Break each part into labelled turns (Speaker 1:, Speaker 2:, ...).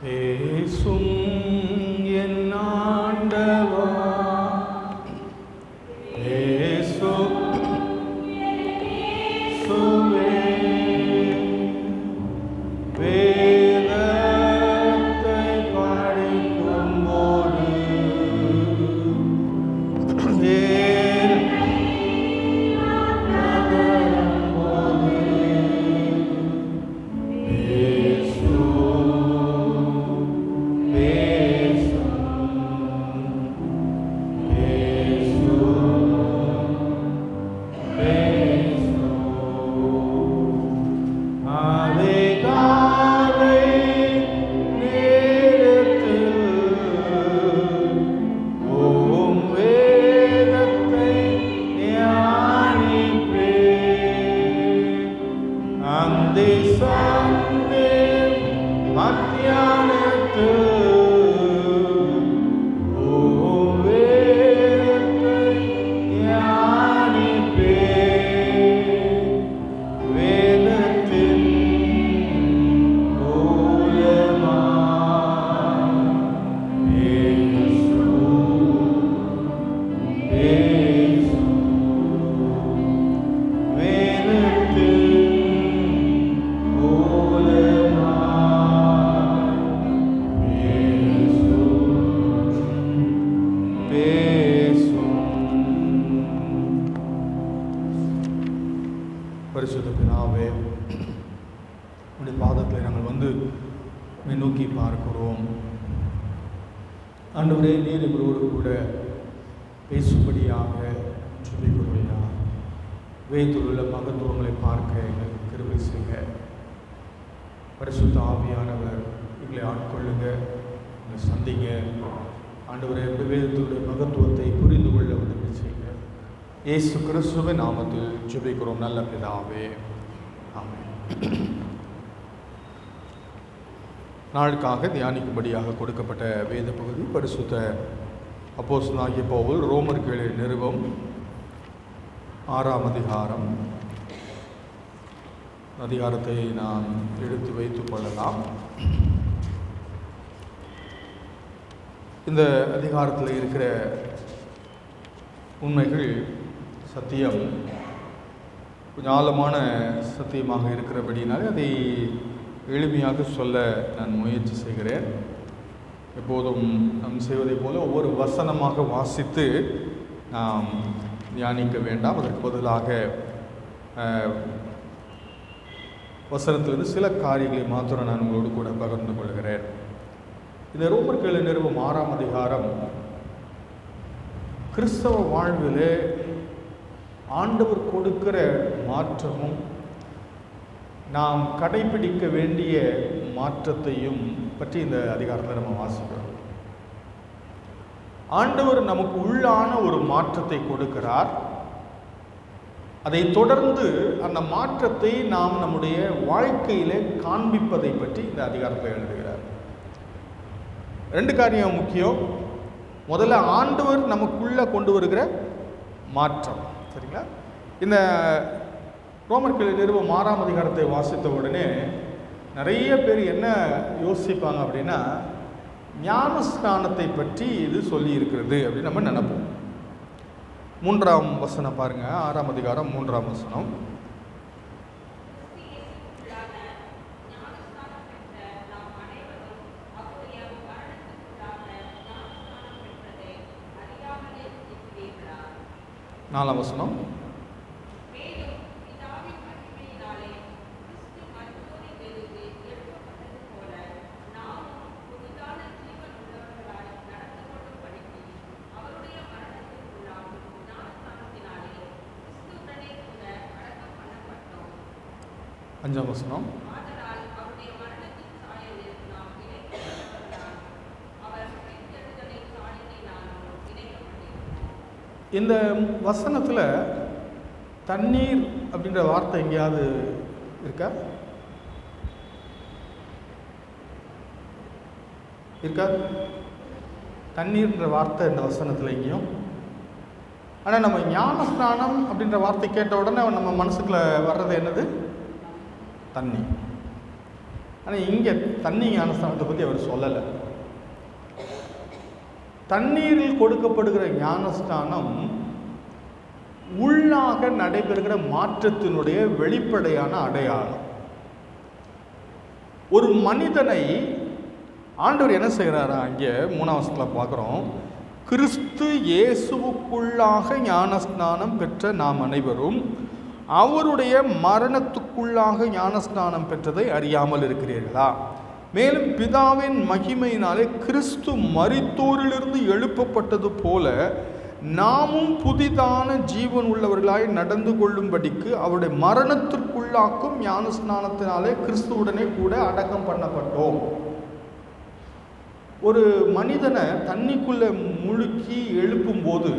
Speaker 1: பேசும் என் ஆண்டவா, பேசும் இயேசுவே, வேதத்தை படிக்கும்போது பரிசுத்த பிதாவே, உடைய பாதத்தில் நாங்கள் வந்து நோக்கி பார்க்கிறோம். ஆண்டவரே, நீர் எங்களோடு கூட பேசும்படியாக சொல்லிக்கொள்வீரா. வேதத்தில் உள்ள மகத்துவங்களை பார்க்க எங்களுக்கு கிருபை செய்க. பரிசுத்த ஆவியானவர் எங்களை ஆட்கொள்ளுங்க, எங்களை சந்திங்க. ஆண்டவரே, வேதத்துடைய மகத்துவத்தை புரிந்து கொள்ள உதவி செய்க. இயேசு கிறிஸ்துவின் நாமத்தில் ஜெபிக்கிறோம் நல்ல பிதாவே, ஆமென். நாளுக்காக தியானிக்கும்படியாக கொடுக்கப்பட்ட வேத பகுதி பரிசுத்த அப்போஸ்தலனாகிய பவுல் ரோமருக்கு எழுதிய நிருபம் 6ஆம் அதிகாரத்தை நாம் எடுத்து வைத்துக் கொள்ளலாம். இந்த அதிகாரத்தில் இருக்கிற உண்மைகள், சத்தியம் கொஞ்சம் ஆழமான சத்தியமாக இருக்கிறபடினாலே அதை எளிமையாக சொல்ல நான் முயற்சி செய்கிறேன். எப்போதும் நாம் செய்வதை போல ஒவ்வொரு வசனமாக வாசித்து நாம் தியானிக்க வேண்டாம். அதற்கு பதிலாக வசனத்திலிருந்து சில காரியங்களை மாத்திரம் நான் உங்களோடு கூட பகிர்ந்து கொள்கிறேன். இந்த ரோமருக்கு எழுதிய நிருபம் 6ஆம் அதிகாரம் கிறிஸ்தவ வாழ்வில் ஆண்டவர் கொடுக்கிற மாற்றமும் நாம் கடைபிடிக்க வேண்டிய மாற்றத்தையும் பற்றி இந்த அதிகாரத்தில் நம்ம வாசிக்கிறோம். ஆண்டவர் நமக்கு உள்ளான ஒரு மாற்றத்தை கொடுக்கிறார். அதை தொடர்ந்து அந்த மாற்றத்தை நாம் நம்முடைய வாழ்க்கையிலே காண்பிப்பதை பற்றி இந்த அதிகாரத்தில் எழுதுகிறார். 2 காரியம் முக்கியம். முதல்ல ஆண்டவர் நமக்குள்ள கொண்டு வருகிற மாற்றம், சரிங்களா? இந்த ரோமருக்கு எழுதிய நிருபம் 6ஆம் அதிகாரத்தை வாசித்த உடனே நிறைய பேர் என்ன யோசிப்பாங்க அப்படின்னா, ஞானஸ்நானத்தை பற்றி இது சொல்லி இருக்கிறது அப்படின்னு நம்ம நினைப்போம். 3ஆம் வசனம் பாருங்க, 6ஆம் அதிகாரம் 3ஆம் வசனம். நாலாம் வசனம். அஞ்சாம் வசனம். இந்த வசனத்தில் தண்ணீர் அப்படின்ற வார்த்தை எங்கேயாவது இருக்கா? தண்ணீர்ன்ற வார்த்தை இந்த வசனத்தில் எங்கேயும். ஆனால் நம்ம ஞானஸ்நானம் அப்படின்ற வார்த்தை கேட்ட உடனே நம்ம மனசுக்குள்ள வர்றது என்னது? தண்ணி. ஆனால் இங்கே தண்ணி ஞானஸ்தானத்தை பற்றி அவர் சொல்லலை. தண்ணீரில் கொடுக்கப்படுகிற ஞானஸ்தானம் உள்ளாக நடைபெறுகிற மாற்றத்தினுடைய வெளிப்படையான அடையாளம். ஒரு மனிதனை ஆண்டவர் என்ன செய்கிறாரா, இங்கே 3ஆம் வசனத்தில் பார்க்குறோம், கிறிஸ்து இயேசுவுக்குள்ளாக ஞானஸ்நானம் பெற்ற நாம் அனைவரும் அவருடைய மரணத்துக்குள்ளாக ஞானஸ்நானம் பெற்றதை அறியாமல் இருக்கிறீர்களா? மேலும் பிதாவின் மகிமையினாலே கிறிஸ்து மரித்தோரிலிருந்து எழுப்பப்பட்டது போல நாமும் புதிதான ஜீவன் உள்ளவர்களாய் நடந்து கொள்ளும்படிக்கு அவருடைய மரணத்திற்குள்ளாக்கும் ஞானஸ்நானத்தினாலே கிறிஸ்துவுடனே கூட அடக்கம் பண்ணப்பட்டோம். ஒரு மனிதனை தண்ணிக்குள்ளே முழுக்கி எழுப்பும்போது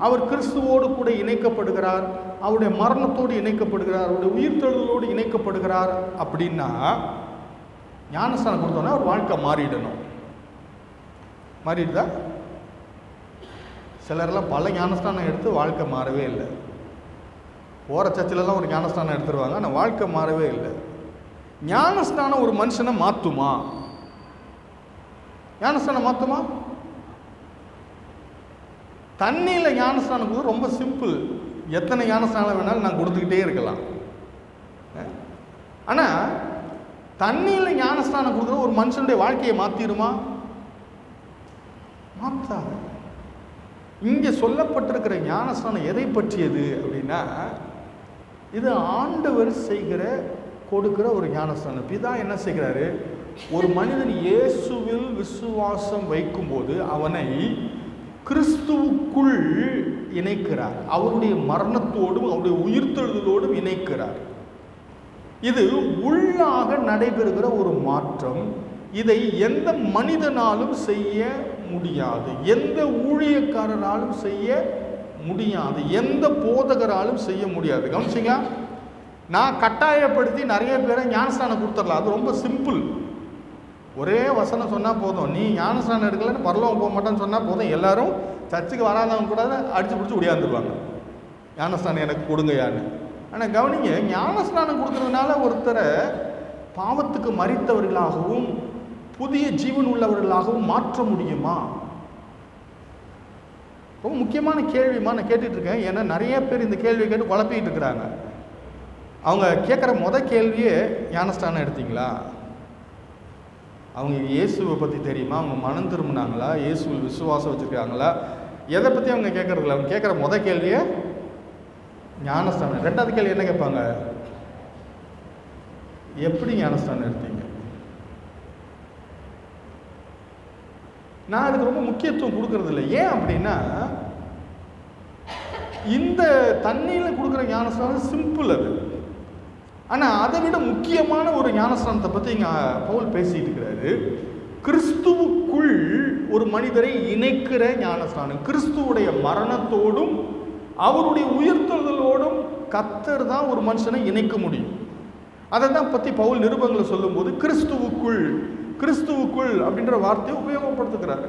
Speaker 1: அவர் கிறிஸ்துவோடு கூட இணைக்கப்படுகிறார், அவருடைய மரணத்தோடு இணைக்கப்படுகிறார், அவருடைய உயிர்த்தெழுதலோடு இணைக்கப்படுகிறார். அப்படின்னா ஞானஸ்தானம் கொடுத்தோன்னா அவர் வாழ்க்கை மாறிடணும். மாறிடுதா? சிலரெல்லாம் பல ஞானஸ்தானம் எடுத்து வாழ்க்கை மாறவே இல்லை. போகிற சர்ச்சிலெல்லாம் ஒரு ஞானஸ்தானம் எடுத்துருவாங்க, ஆனால் வாழ்க்கை மாறவே இல்லை. ஞானஸ்தானம் ஒரு மனுஷனை மாற்றுமா? ஞானஸ்தானம் மாற்றுமா? தண்ணியில் ஞானஸ்தானம் கொடுத்து ரொம்ப சிம்பிள். எத்தனை ஞானஸ்தானம் வேணாலும் நான் கொடுத்துக்கிட்டே இருக்கலாம். ஆனால் தண்ணியில் ஞானஸ்தானம் கொடுக்குற ஒரு மனுஷனுடைய வாழ்க்கையை மாற்றிடுமா? மாற்றாது. இங்கே சொல்லப்பட்டிருக்கிற ஞானஸ்தானம் எதை பற்றியது அப்படின்னா, இது ஆண்டவர் செய்கிற கொடுக்கிற ஒரு ஞானஸ்தானம். பிதா என்ன செய்கிறாரு, ஒரு மனிதன் இயேசுவில் விசுவாசம் வைக்கும்போது அவனை கிறிஸ்துவுக்குள் இணைக்கிறார், அவருடைய மரணத்தோடும் அவருடைய உயிர்த்தெழுதலோடும் இணைக்கிறார். இது உள்ளாக நடைபெறுகிற ஒரு மாற்றம். இதை எந்த மனிதனாலும் செய்ய முடியாது, எந்த ஊழியக்காரராலும் செய்ய முடியாது, எந்த போதகராலும் செய்ய முடியாது. கவனிச்சிங்களா? நான் கட்டாயப்படுத்தி நிறைய பேரை ஞானஸ்தானம் கொடுத்துடலாம். அது ரொம்ப சிம்பிள். ஒரே வசனம் சொன்னால் போதும், நீ ஞானஸ்தானம் எடுக்கலன்னு பரலோகம் போக மாட்டேன்னு சொன்னால் போதும், எல்லாரும் சர்ச்சுக்கு வராதவங்க கூட அடித்து பிடிச்சி ஒடியாந்துருவாங்க, ஞானஸ்தானம் எனக்கு கொடுங்கயான்னு. ஆனால் கவனிங்க, ஞானஸ்நானம் கொடுக்கறதுனால ஒருத்தரை பாவத்துக்கு மரித்தவர்களாகவும் புதிய ஜீவன் உள்ளவர்களாகவும் மாற்ற முடியுமா? ரொம்ப முக்கியமான கேள்விமா நான் கேட்டுட்டு இருக்கேன். ஏன்னா நிறைய பேர் இந்த கேள்வியை கேட்டு குழப்பிக்கிட்டு இருக்கிறாங்க. அவங்க கேட்குற கேள்வியே ஞானஸ்தானம் எடுத்தீங்களா, அவங்க இயேசுவை பற்றி தெரியுமா, அவங்க மனம் திரும்பினாங்களா, இயேசுவில் விசுவாசம் வச்சுருக்காங்களா, எதை பற்றி அவங்க கேட்குறதில்ல. அவங்க கேட்குற கேள்வியே ஞானஸ்தானம். ரெண்டாவது கேள்வி என்ன கேட்பாங்க, எப்படி ஞானஸ்தானம் எடுத்தீங்க? நான் அதுக்கு ரொம்ப முக்கியத்துவம் கொடுக்கறது இல்லை. ஏன் அப்படின்னா, இந்த தண்ணியில் கொடுக்குற ஞானஸ்தானம் சிம்பிள் அது. ஆனால் அதை விட முக்கியமான ஒரு ஞானஸ்தானத்தை பற்றி இங்கே பவுல் பேசிட்டு இருக்கிறாரு. கிறிஸ்துவுக்குள் ஒரு மனிதரை இணைக்கிற ஞானஸ்தானம். கிறிஸ்துவுடைய மரணத்தோடும் அவருடைய உயிர்த்தெழுதலோடும் கர்த்தர் தான் ஒரு மனுஷனை இணைக்க முடியும். அதை தான் பற்றி பவுல் நிருபங்களை சொல்லும்போது கிறிஸ்துவுக்குள் கிறிஸ்துவுக்குள் அப்படின்ற வார்த்தையை உபயோகப்படுத்துகிறார்.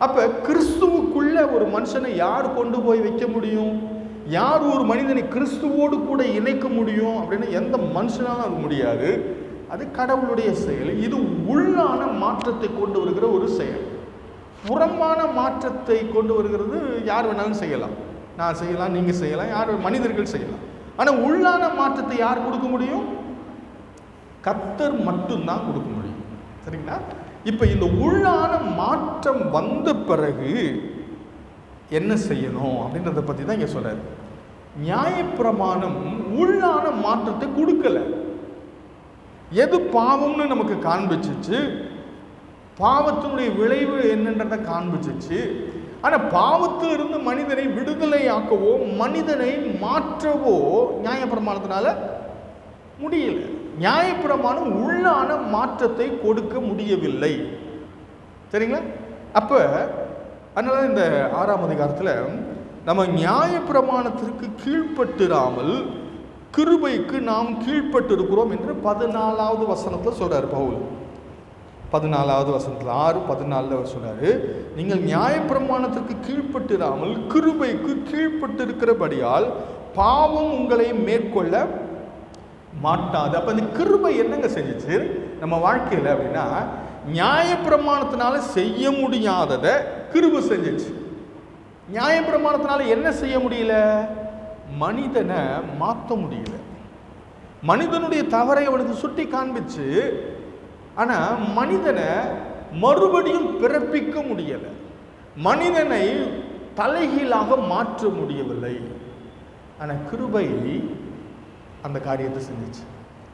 Speaker 1: அப்போ கிறிஸ்துவுக்குள்ள ஒரு மனுஷனை யார் கொண்டு போய் வைக்க முடியும், யார் ஒரு மனிதனை கிறிஸ்துவோடு கூட இணைக்க முடியும் அப்படின்னு எந்த மனுஷனாலும் அது முடியாது. அது கடவுளுடைய செயல். இது உள்ளான மாற்றத்தை கொண்டு வருகிற ஒரு செயல். புறமான மாற்றத்தை கொண்டு வருகிறது யார் வேணாலும் செய்யலாம். நான் செய்யலாம், நீங்கள் செய்யலாம், யார் மனிதர்கள் செய்யலாம். ஆனால் உள்ளான மாற்றத்தை யார் கொடுக்க முடியும்? கர்த்தர் மட்டும்தான் கொடுக்க முடியும். சரிங்களா? இப்போ இந்த உள்ளான மாற்றம் வந்த பிறகு என்ன செய்யணும் அப்படின்றத பற்றி தான் இங்கே சொல்றாரு. நியாயப்பிரமாணம் உள்ளான மாற்றத்தை கொடுக்கல. எது பாவம்னு நமக்கு காண்பிச்சிச்சு, பாவத்தினுடைய விளைவு என்னன்றதை காண்பிச்சிச்சு. ஆனால் பாவத்திலிருந்து மனிதனை விடுதலையாக்கவோ மனிதனை மாற்றவோ நியாயப்பிரமாணத்தினால முடியல. நியாயப்பிரமாணம் உள்ளான மாற்றத்தை கொடுக்க முடியவில்லை. சரிங்களா? அப்போ அதனால இந்த 6ஆம் அதிகாரத்தில் நம்ம நியாயப்பிரமாணத்திற்கு கீழ்ப்பட்டிராமல் கிருபைக்கு நாம் கீழ்ப்பட்டு இருக்கிறோம் என்று 14வது வசனத்தில் சொல்றார் பவுல். 14வது வசனத்தில் 6:14 சொல்றாரு, நீங்கள் நியாயப்பிரமாணத்திற்கு கீழ்ப்பட்டிராமல் கிருபைக்கு கீழ்ப்பட்டு இருக்கிறபடியால் பாவம் உங்களை மேற்கொள்ள மாட்டாது. அப்ப இந்த கிருபை என்னங்க செஞ்சுச்சு நம்ம வாழ்க்கையில் அப்படின்னா, நியாயப்பிரமாணத்தினால செய்ய முடியாததை கிருபை செஞ்சிச்சு. நியாயப்பிரமாணத்தினால என்ன செய்ய முடியல? மனிதனை மாற்ற முடியல. மனிதனுடைய தவறை அவனுக்கு சுட்டி காண்பிச்சு, ஆனா மனிதனை மறுபடியும் பிறப்பிக்க முடியல. மனிதனை தலைகீழாக மாற்ற முடியவில்லை. ஆனா கிருபை அந்த காரியத்தை செஞ்சிச்சு.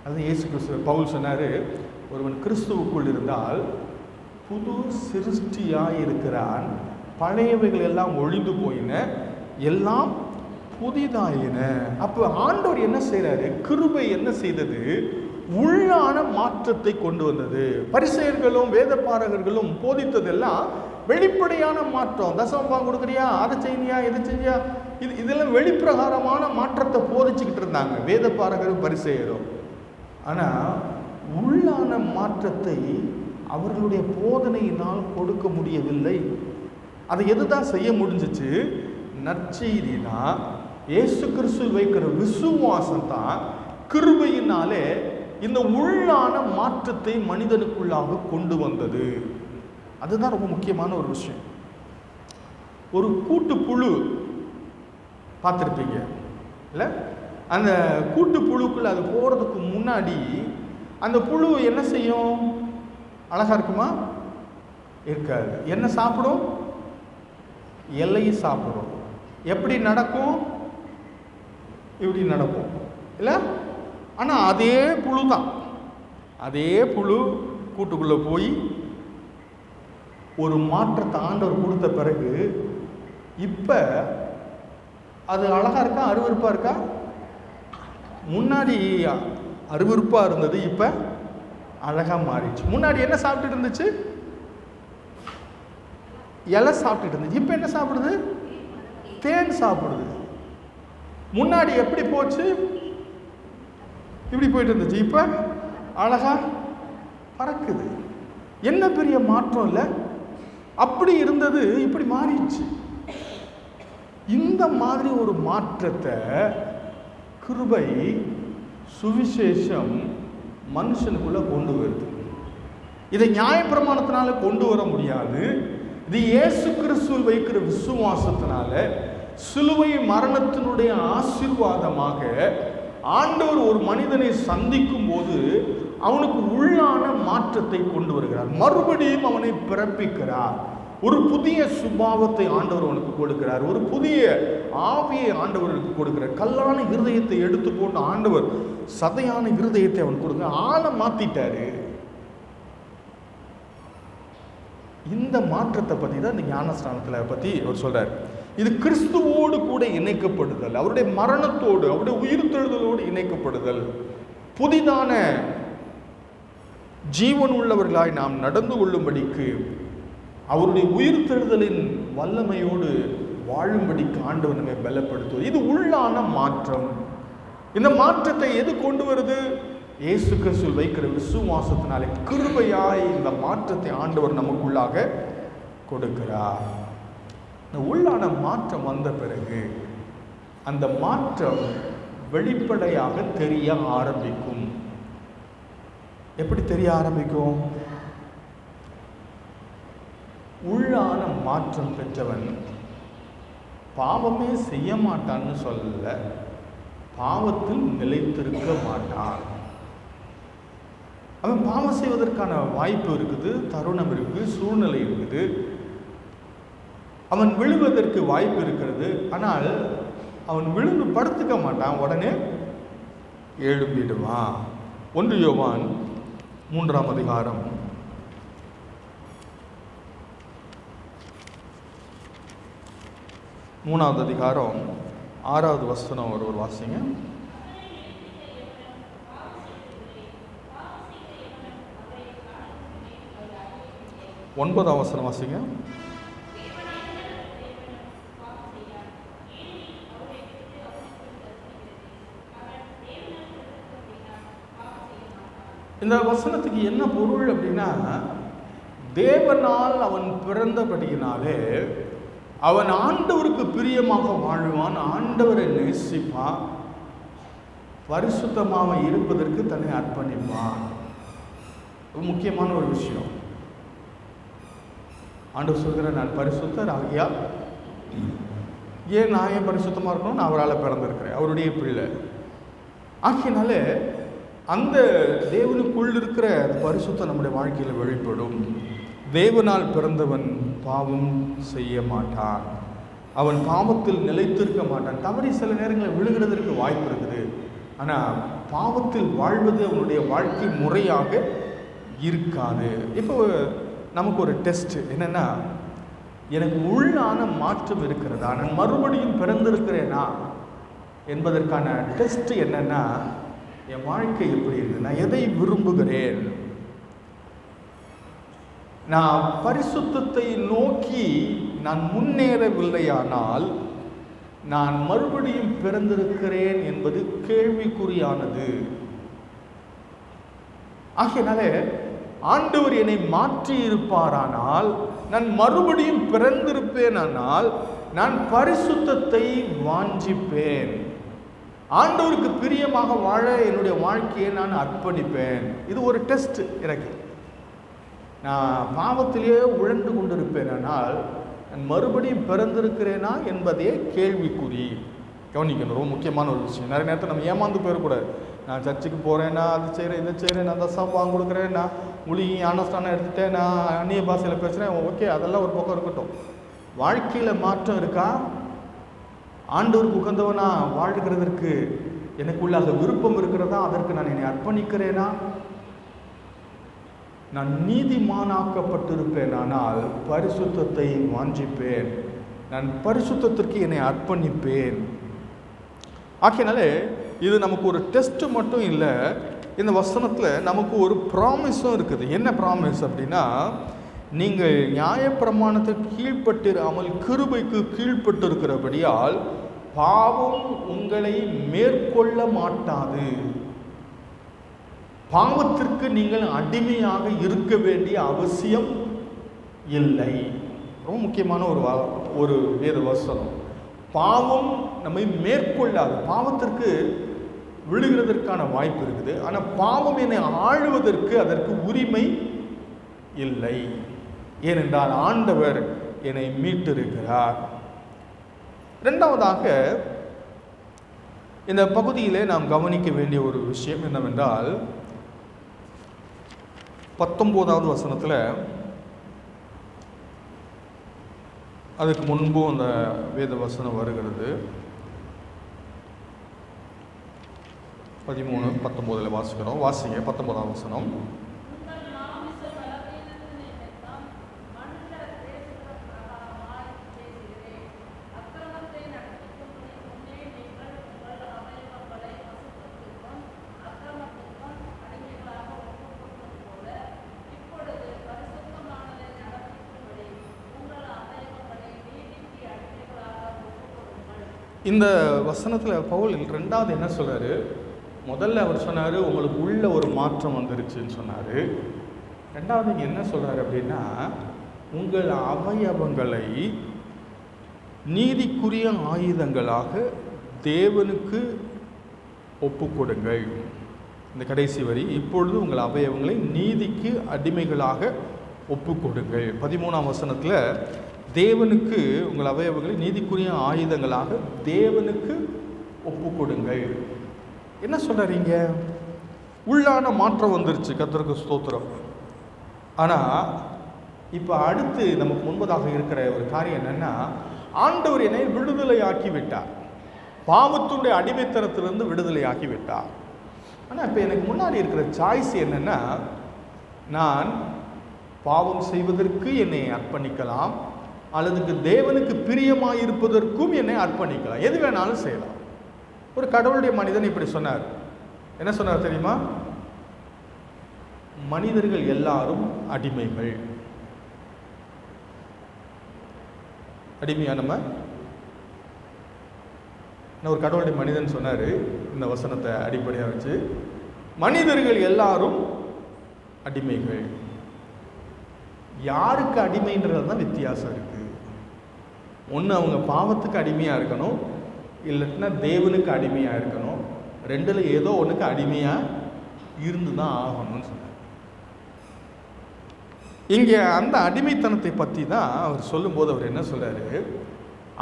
Speaker 1: அது இயேசு கிறிஸ்து பவுல் சொன்னாரு, ஒருவன் கிறிஸ்துவுக்குள் இருந்தால் புது சிருஷ்டியாய் இருக்கிறான், பழையவைகள் எல்லாம் ஒழிந்து போயின, எல்லாம் புதிதாயின. அப்போ ஆண்டவர் என்ன செய்யறாரு? கிருபை என்ன செய்தது? உள்ளான மாற்றத்தை கொண்டு வந்தது. பரிசேயர்களும் வேதபாரகர்களும் போதித்ததெல்லாம் வெளிப்படையான மாற்றம். தசமபாகம் கொடுக்குறியா, அதை செய்யா, இதை செய்யா, இதெல்லாம் வெளிப்பிரகாரமான மாற்றத்தை போதிச்சுக்கிட்டு இருந்தாங்க வேதபாரகரும் பரிசேயரும். ஆனால் உள்ளான மாற்றத்தை அவர்களுடைய போதனையினால் கொடுக்க முடியவில்லை. அதை எதுதான் செய்ய முடிஞ்சிச்சு? நற்செய்தி தான், இயேசு கிறிஸ்துவில் வைக்கிற விசுவாசம் தான் கிருபையினாலே இந்த உள்ளான மாற்றத்தை மனிதனுக்குள்ளாக கொண்டு வந்தது. அதுதான் ரொம்ப முக்கியமான ஒரு விஷயம். ஒரு கூட்டு புழு பார்த்துருப்பீங்க இல்லை? அந்த கூட்டு புழுக்குள்ள அது போகிறதுக்கு முன்னாடி அந்த புழு என்ன செய்யும்? அழகா இருக்குமா? இருக்காது. என்ன சாப்பிடும்? இலையை சாப்பிடும். எப்படி நடக்கும்? இப்படி நடக்கும் இல்லை? ஆனால் அதே புழு தான், அதே புழு கூட்டுக்குள்ளே போய் ஒரு மாற்றத்தை ஆண்டவர் கொடுத்த பிறகு இப்போ அது அழகாக இருக்கா, அருவருப்பாக இருக்கா? முன்னாடி அருவருப்பாக இருந்தது, இப்போ அழகாக மாறிடுச்சு. முன்னாடி என்ன சாப்பிட்டுட்டு இருந்துச்சு? இலை சாப்பிட்டுட்டு இருந்துச்சு. இப்போ என்ன சாப்பிடுது? தேன் சாப்பிடுது. முன்னாடி எப்படி போச்சு? இப்படி போயிட்டு இருந்துச்சு, இப்போ அழகா பறக்குது. என்ன பெரிய மாற்றம் இல்லை? அப்படி இருந்தது, இப்படி மாறிடுச்சு. இந்த மாதிரி ஒரு மாற்றத்தை கிருபை, சுவிசேஷம் மனுஷனுக்குள்ள கொண்டு வருது. இதை நியாயப்பிரமாணத்தினால கொண்டு வர முடியாது. இது இயேசு கிறிஸ்துவில் வைக்கிற விசுவாசத்தினால, சிலுவை மரணத்தினுடைய ஆசீர்வாதமாக ஆண்டவர் ஒரு மனிதனை சந்திக்கும் போது அவனுக்கு உள்ளான மாற்றத்தை கொண்டு வருகிறார். மறுபடியும் அவனை பிறப்பிக்கிறார். ஒரு புதிய சுபாவத்தை ஆண்டவர் அவனுக்கு கொடுக்கிறார். ஒரு புதிய ஆவியை ஆண்டவருக்கு கொடுக்கிறார். கல்லான இருதயத்தை எடுத்து போட்டு ஆண்டவர் சதையான இருதயத்தை அவனுக்கு கொடுக்க ஆளை மாத்திட்டாரு. இந்த மாற்றத்தை பற்றி தான் இந்த ஞானஸ்நானத்தில் பற்றி அவர் சொல்றார். இது கிறிஸ்துவோடு கூட இணைக்கப்படுதல், அவருடைய மரணத்தோடு, அவருடைய உயிர்த்தெழுதலோடு இணைக்கப்படுதல், புதிதான ஜீவன் உள்ளவர்களாய் நாம் நடந்து கொள்ளும்படிக்கு, அவருடைய உயிர்த்தெழுதலின் வல்லமையோடு வாழும்படிக்கு ஆண்டவர் நம்மை பலப்படுத்துவது. இது உள்ளான மாற்றம். இந்த மாற்றத்தை எது கொண்டு வருது? இயேசு கிறிஸ்துவில் வைக்கிற விசுவாசத்தினாலே கிருபையாய் இந்த மாற்றத்தை ஆண்டவர் நமக்குள்ளாக கொடுக்கிறார். இந்த உள்ளான மாற்றம் வந்த பிறகு அந்த மாற்றம் வெளிப்படையாக தெரிய ஆரம்பிக்கும். எப்படி தெரிய ஆரம்பிக்கும்? உள்ளான மாற்றம் பெற்றவன் பாவமே செய்ய மாட்டான்னு சொல்லல, பாவத்தில் நிலைத்திருக்க மாட்டான். அவன் பாவம் செய்வதற்கான வாய்ப்பு இருக்குது, தருணம் இருக்குது, சூழ்நிலை இருக்குது, அவன் விழுவதற்கு வாய்ப்பு இருக்கிறது. ஆனால் அவன் விழுந்து படுத்துக்க மாட்டான், உடனே எழும்பிடுவான். 1 யோவான் 3ஆம் அதிகாரம் 3வது அதிகாரம் 6வது வசனம் ஒரு வாசிங்க. ஒன்பதாம் வசனம் வாசிங்க. இந்த வசனத்துக்கு என்ன பொருள் அப்படின்னா, தேவனால் அவன் பிறந்தபடியினாலே அவன் ஆண்டவருக்கு பிரியமாக வாழ்வான், ஆண்டவரை நேசிப்பான், பரிசுத்தமாக இருப்பதற்கு தன்னை அர்ப்பணிப்பான். ரொம்ப முக்கியமான ஒரு விஷயம். ஆண்டவர் சொல்கிற, நான் பரிசுத்தர் ஆகியால் நான் ஏன் பரிசுத்தமாக இருக்கணும்? நான் அவரால் பிறந்திருக்கிறேன், அவருடைய பிள்ளை ஆகியனால அந்த தேவனுக்குள் இருக்கிற பரிசுத்தம் நம்முடைய வாழ்க்கையில் வெளிப்படும். தேவனால் பிறந்தவன் பாவம் செய்ய மாட்டான், அவன் பாவத்தில் நிலைத்திருக்க மாட்டான். தவறி சில நேரங்களில் விழுகிறதற்கு வாய்ப்பு இருக்குது, ஆனால் பாவத்தில் வாழ்வது அவனுடைய வாழ்க்கை முறையாக இருக்காது. இப்போ நமக்கு ஒரு டெஸ்ட் என்னென்னா, எனக்கு உள்ளான மாற்றம் இருக்கிறதா, நான் மறுபடியும் பிறந்திருக்கிறேனா என்பதற்கான டெஸ்ட் என்னென்னா, என் வாழ்க்கை எப்படி இருக்குது, நான் எதை விரும்புகிறேன், நான் பரிசுத்தத்தை நோக்கி நான் முன்னேறவில்லையானால் நான் மறுபடியும் பிறந்திருக்கிறேன் என்பது கேள்விக்குறியானது. ஆகையினால ஆண்டவர் என்னை மாற்றி இருப்பாரானால், நான் மறுபடியும் பிறந்திருப்பேனானால் நான் பரிசுத்தத்தை வாஞ்சிப்பேன், ஆண்டவருக்கு பிரியமாக வாழ என்னுடைய வாழ்க்கையை நான் அர்ப்பணிப்பேன். இது ஒரு டெஸ்ட். எனக்கு நான் பாவத்திலேயே உழந்து கொண்டிருப்பேனால் நான் மறுபடியும் பிறந்திருக்கிறேனா என்பதே கேள்விக்குறி. கவனிக்கணும், ரொம்ப முக்கியமான ஒரு விஷயம். நிறைய நேரத்தில் நம்ம ஏமாந்து போயிடக்கூடாது. நான் சர்ச்சுக்கு போகிறேன்னா, அது செய்கிறேன், இதை செய்கிறேன், நான் தசம் வாங்க கொடுக்குறேன், நான் முழுகி ஞானஸ்தானம் எடுத்துட்டேன், நான் அந்நிய பாஷையில் பேசுகிறேன், ஓகே, அதெல்லாம் ஒரு பக்கம் இருக்கட்டும். வாழ்க்கையில் மாற்றம் இருக்கா? ஆண்டவருக்கு உகந்தவனா வாழ்கிறதற்கு எனக்குள்ளாக விருப்பம் இருக்கிறதா? அதற்கு நான் என்னை அர்ப்பணிக்கிறேனா? நான் நீதிமானாக்கப்பட்டிருப்பேன், ஆனால் பரிசுத்தத்தை வாஞ்சிப்பேன், நான் பரிசுத்தத்திற்கு என்னை அர்ப்பணிப்பேன். ஆகையினாலே இது நமக்கு ஒரு டெஸ்ட் மட்டும் இல்லை, இந்த வசனத்தில் நமக்கு ஒரு ப்ராமிஸும் இருக்குது. என்ன ப்ராமிஸ் அப்படின்னா, நீங்கள் நியாயப்பிரமாணத்துக்கு கீழ்ப்பட்டிராமல் கிருபைக்கு கீழ்ப்பட்டிருக்கிறபடியால் பாவம் உங்களை மேற்கொள்ள மாட்டாது. பாவத்திற்கு நீங்கள் அடிமையாக இருக்க வேண்டிய அவசியம் இல்லை. ரொம்ப முக்கியமான ஒரு வேத வசனம். பாவம் நம்மை மேற்கொள்ளாது. பாவத்திற்கு விழுகிறதற்கான வாய்ப்பு இருக்குது, ஆனால் பாவம் என்னை ஆளுவதற்கு அதற்கு உரிமை இல்லை. ஏனென்றால் ஆண்டவர் என்னை மீட்டிருக்கிறார். இரண்டாவதாக இந்த பகுதியிலே நாம் கவனிக்க வேண்டிய ஒரு விஷயம் என்னவென்றால், 19வது வசனத்தில், அதுக்கு முன்பும் அந்த வேத வசனம் வருகிறது. 13, 19 வாசிக்கிறோம். வாசிங்க 19ஆம் வசனம். இந்த வசனத்தில் பவுல் ரெண்டாவது என்ன சொல்கிறாரு? முதல்ல அவர் சொன்னார், உங்களுக்கு உள்ள ஒரு மாற்றம் வந்துருச்சுன்னு சொன்னார். ரெண்டாவது இங்கே என்ன சொல்கிறாரு அப்படின்னா, உங்கள் அவயவங்களை நீதிக்குரிய ஆயுதங்களாக தேவனுக்கு ஒப்புக்கொடுங்கள். இந்த கடைசி வரி, இப்பொழுது உங்கள் அவயவங்களை நீதிக்கு அடிமைகளாக ஒப்புக்கொடுங்கள். 13ஆம் வசனத்தில் தேவனுக்கு உங்கள் அவயவங்களை நீதிக்குரிய ஆயுதங்களாக தேவனுக்கு ஒப்புக்கொடுங்கள். என்ன சொல்கிறீங்க? உள்ளான மாற்றம் வந்துருச்சு, கர்த்தருக்கு ஸ்தோத்திரம். ஆனால் இப்போ அடுத்து நமக்கு முன்பதாக இருக்கிற ஒரு காரியம் என்னென்னா, ஆண்டவர் என்னை விடுதலையாக்கி விட்டார், பாவத்துடைய அடிமைத்தனத்திலிருந்து விடுதலையாக்கி விட்டார். ஆனால் இப்போ எனக்கு முன்னாடி இருக்கிற சாய்ஸ் என்னென்னா, நான் பாவம் செய்வதற்கு என்னை அர்ப்பணிக்கலாம், அல்லதுக்கு தேவனுக்கு பிரியமாக இருப்பதற்கும் என்னை அர்ப்பணிக்கலாம். எது வேணாலும் செய்யலாம். ஒரு கடவுளுடைய மனிதன் இப்படி சொன்னார். என்ன சொன்னார் தெரியுமா? மனிதர்கள் எல்லாரும் அடிமைகள். அடிமையா நம்ம? ஒரு கடவுளுடைய மனிதன் சொன்னார் இந்த வசனத்தை அடிப்படையாக வச்சு, மனிதர்கள் எல்லாரும் அடிமைகள். யாருக்கு அடிமைன்றது தான் வித்தியாசம் இருக்குது. ஒன்று அவங்க பாவத்துக்கு அடிமையாக இருக்கணும், இல்லைன்னா தேவனுக்கு அடிமையாக இருக்கணும். ரெண்டில் ஏதோ ஒன்றுக்கு அடிமையாக இருந்து தான் ஆகணும்னு சொன்னார். இங்கே அந்த அடிமைத்தனத்தை பற்றி தான் அவர் சொல்லும்போது அவர் என்ன சொல்கிறாரு,